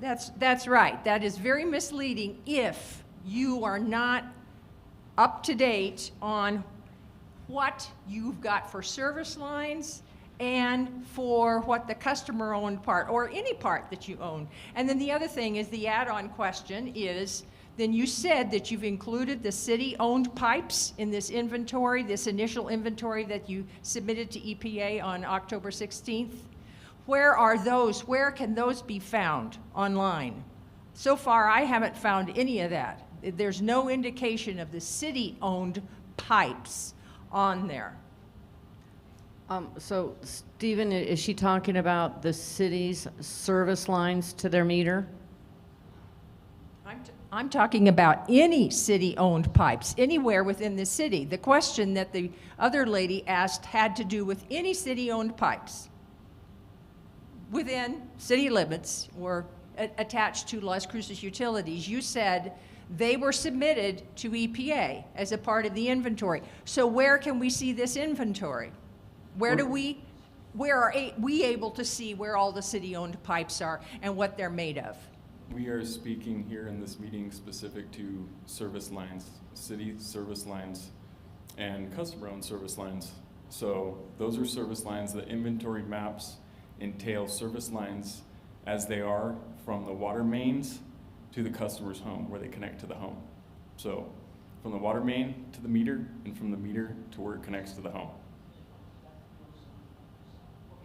That's right. That is very misleading if you are not up to date on what you've got for service lines and for what the customer-owned part, or any part that you own. And then the other thing is, the add-on question is, then you said that you've included the city-owned pipes in this inventory, this initial inventory that you submitted to EPA on October 16th. Where are those? Where can those be found online? So far, I haven't found any of that. There's no indication of the city-owned pipes on there. So Stephen, is she talking about the city's service lines to their meter? I'm talking about any city-owned pipes, anywhere within the city. The question that the other lady asked had to do with any city-owned pipes within city limits or attached to Las Cruces Utilities. You said they were submitted to EPA as a part of the inventory. So where can we see this inventory? Where are we able to see where all the city-owned pipes are and what they're made of? We are speaking here in this meeting specific to service lines, city service lines, and customer-owned service lines. So those are service lines. The inventory maps entail service lines as they are from the water mains to the customer's home, where they connect to the home. So from the water main to the meter, and from the meter to where it connects to the home.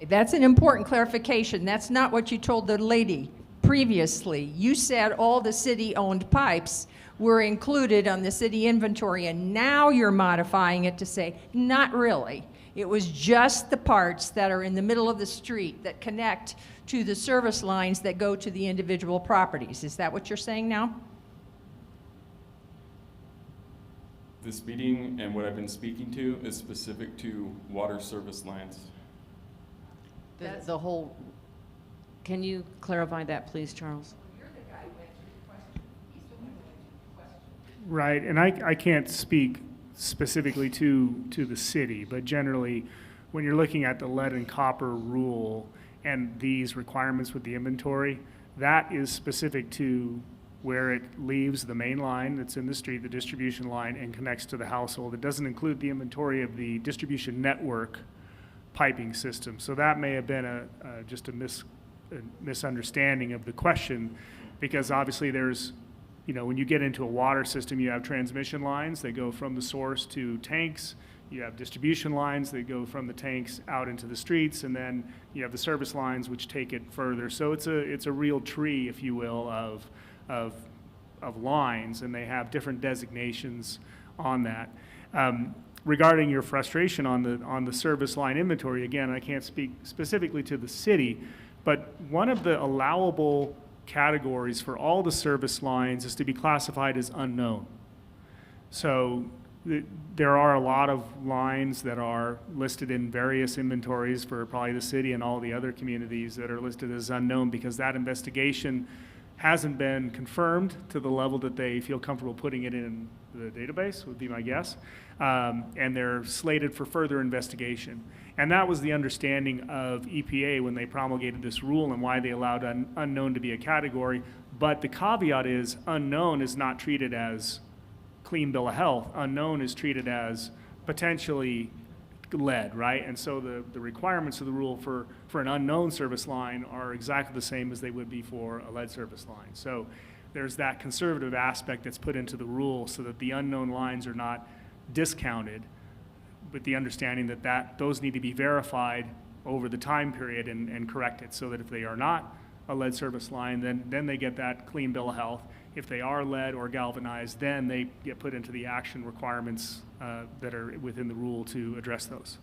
That's an important clarification. That's not what you told the lady previously. You said all the city-owned pipes were included on the city inventory, and now you're modifying it to say, not really. It was just the parts that are in the middle of the street that connect to the service lines that go to the individual properties. Is that what you're saying now? This meeting and what I've been speaking to is specific to water service lines. The whole, can you clarify that, please, Charles? Right, and I can't speak specifically to the city, but generally, when you're looking at the lead and copper rule and these requirements with the inventory, that is specific to where it leaves the main line that's in the street, the distribution line, and connects to the household. It doesn't include the inventory of the distribution network piping system. So that may have been just a misunderstanding of the question, because obviously there's, when you get into a water system, you have transmission lines that go from the source to tanks. You have distribution lines that go from the tanks out into the streets, and then you have the service lines which take it further. So it's a real tree, if you will, of lines, and they have different designations on that. Regarding your frustration on the service line inventory, again, I can't speak specifically to the city, but one of the allowable categories for all the service lines is to be classified as unknown. So there are a lot of lines that are listed in various inventories for probably the city and all the other communities that are listed as unknown because that investigation hasn't been confirmed to the level that they feel comfortable putting it in the database, would be my guess. And they're slated for further investigation. And that was the understanding of EPA when they promulgated this rule and why they allowed unknown to be a category. But the caveat is unknown is not treated as clean bill of health. Unknown is treated as potentially lead, right? And so the requirements of the rule for an unknown service line are exactly the same as they would be for a lead service line. So there's that conservative aspect that's put into the rule so that the unknown lines are not discounted, with the understanding that those need to be verified over the time period and corrected so that if they are not a lead service line, then they get that clean bill of health. If they are lead or galvanized, then they get put into the action requirements that are within the rule to address those.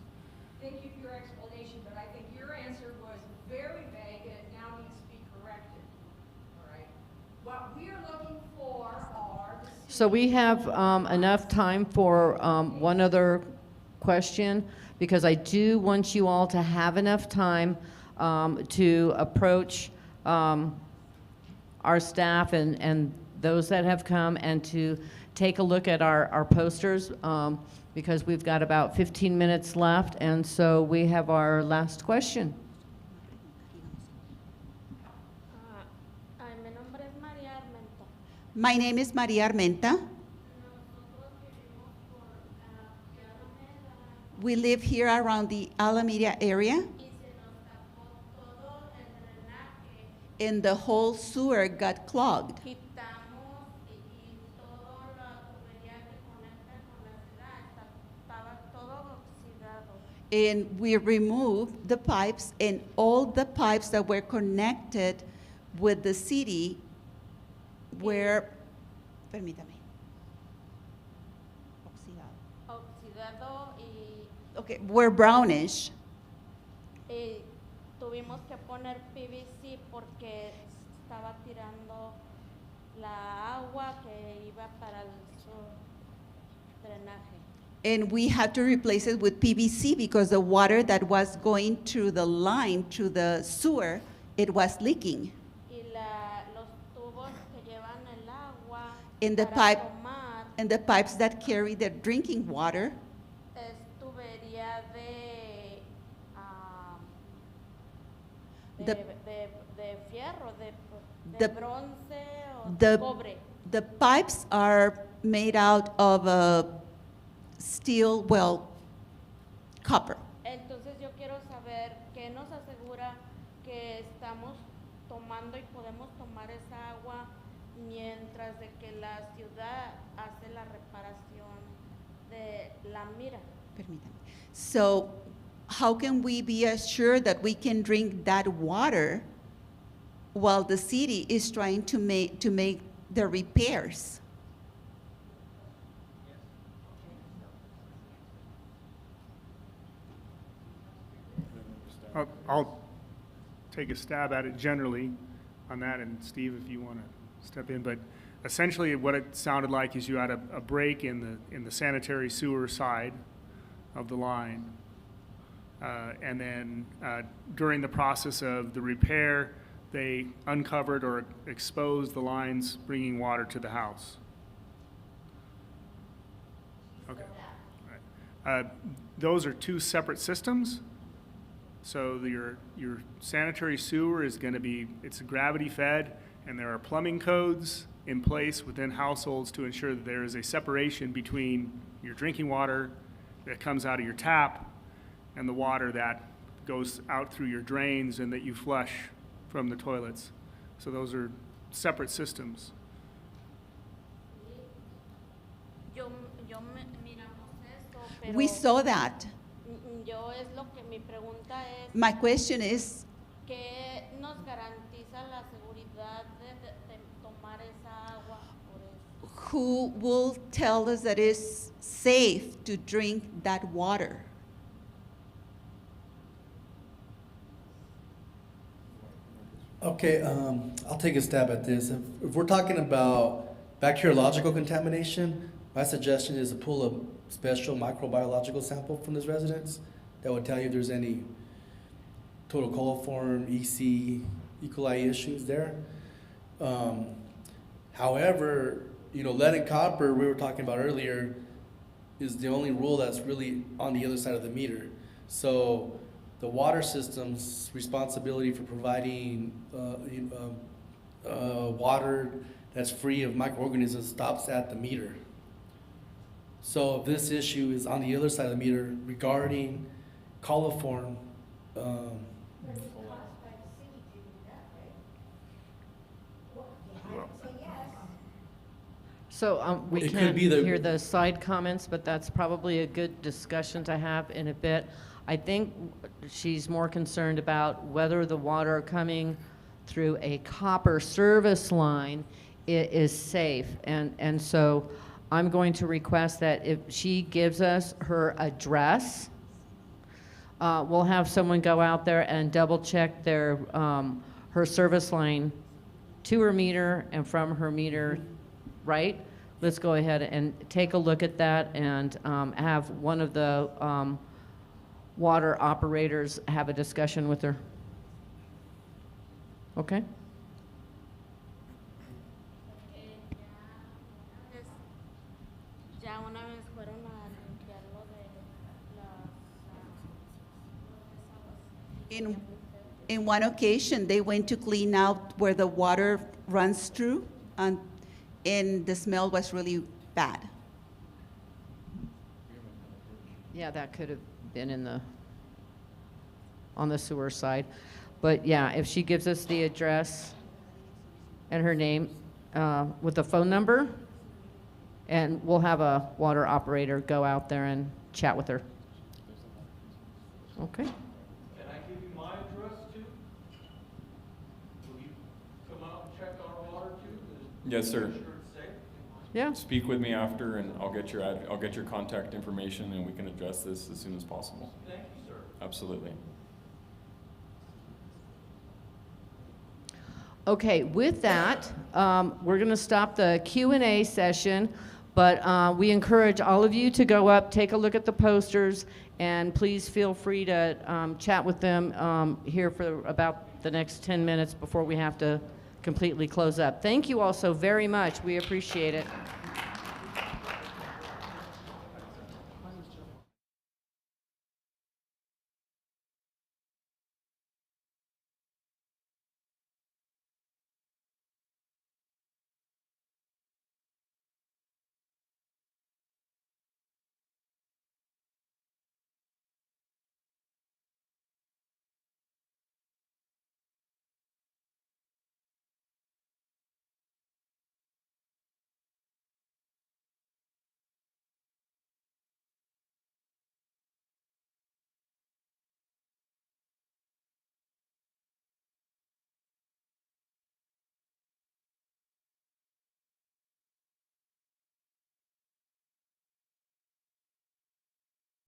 Thank you for your explanation, but I think your answer was very vague and it now needs to be corrected. All right. What we are looking for are the So we have enough time for one other question, because I do want you all to have enough time to approach our staff and those that have come and to take a look at our posters because we've got about 15 minutes left, and so we have our last question. My name is Maria Armenta. We live here around the Alameda area. And the whole sewer got clogged. And we removed the pipes, and all the pipes that were connected with the city were, permítame. Oxidado y Okay, were brownish. tuvimos que poner PVC porque estaba tirando la agua que iba para su drenaje. And we had to replace it with PVC because the water that was going through the line, through the sewer, it was leaking. Y los tubos que llevan el agua And the para pipe, tomar and the pipes that carry the drinking water, es tubería The- de fierro, de The- bronce o de the, cobre. the pipes are made out of steel, well, copper. Entonces yo quiero saber qué nos asegura que estamos tomando y podemos tomar esa agua mientras de que la ciudad hace la reparación de la mira. Permítame. So how can we be assured that we can drink that water while the city is trying to make the repairs? I'll take a stab at it generally on that, and Steve, if you want to step in. But essentially, what it sounded like is you had a break in the sanitary sewer side of the line, and then during the process of the repair, they uncovered or exposed the lines bringing water to the house. Okay. All right. Those are two separate systems. So your sanitary sewer is going to be, it's gravity fed, and there are plumbing codes in place within households to ensure that there is a separation between your drinking water that comes out of your tap and the water that goes out through your drains and that you flush from the toilets. So those are separate systems. Miramos eso, pero We saw that. yo es lo que mi pregunta es, My question is, ¿qué nos garantiza la seguridad de tomar esa agua? Por eso? who will tell us that it's safe to drink that water? Okay, I'll take a stab at this. If we're talking about bacteriological contamination, My suggestion is to pull a special microbiological sample from this residence that would tell you if there's any total coliform, EC, E. coli issues there. However, lead and copper, we were talking about earlier, is the only rule that's really on the other side of the meter. So the water system's responsibility for providing water that's free of microorganisms stops at the meter. So this issue is on the other side of the meter regarding coliform. So we It could can't be the- hear the side comments, but that's probably a good discussion to have in a bit. I think she's more concerned about whether the water coming through a copper service line is safe. And so I'm going to request that if she gives us her address, we'll have someone go out there and double check their, her service line to her meter and from her meter, right? Let's go ahead and take a look at that and have one of the water operators have a discussion with her. Okay? Ya una vez fueron a limpiar lo de las In one occasion, they went to clean out where the water runs through, and the smell was really bad. Yeah, that could have been on the sewer side. But yeah, if she gives us the address and her name with the phone number, and we'll have a water operator go out there and chat with her. Okay. Can I give you my address too? Will you come out and check our water too? Yes, sir. Make sure it's safe? Yeah. Speak with me after, and I'll get your contact information, and we can address this as soon as possible. Thank you, sir. Absolutely. Okay, with that, we're going to stop the Q&A session, but we encourage all of you to go up, take a look at the posters, and please feel free to chat with them here for about the next 10 minutes before we have to completely close up. Thank you all so very much. We appreciate it.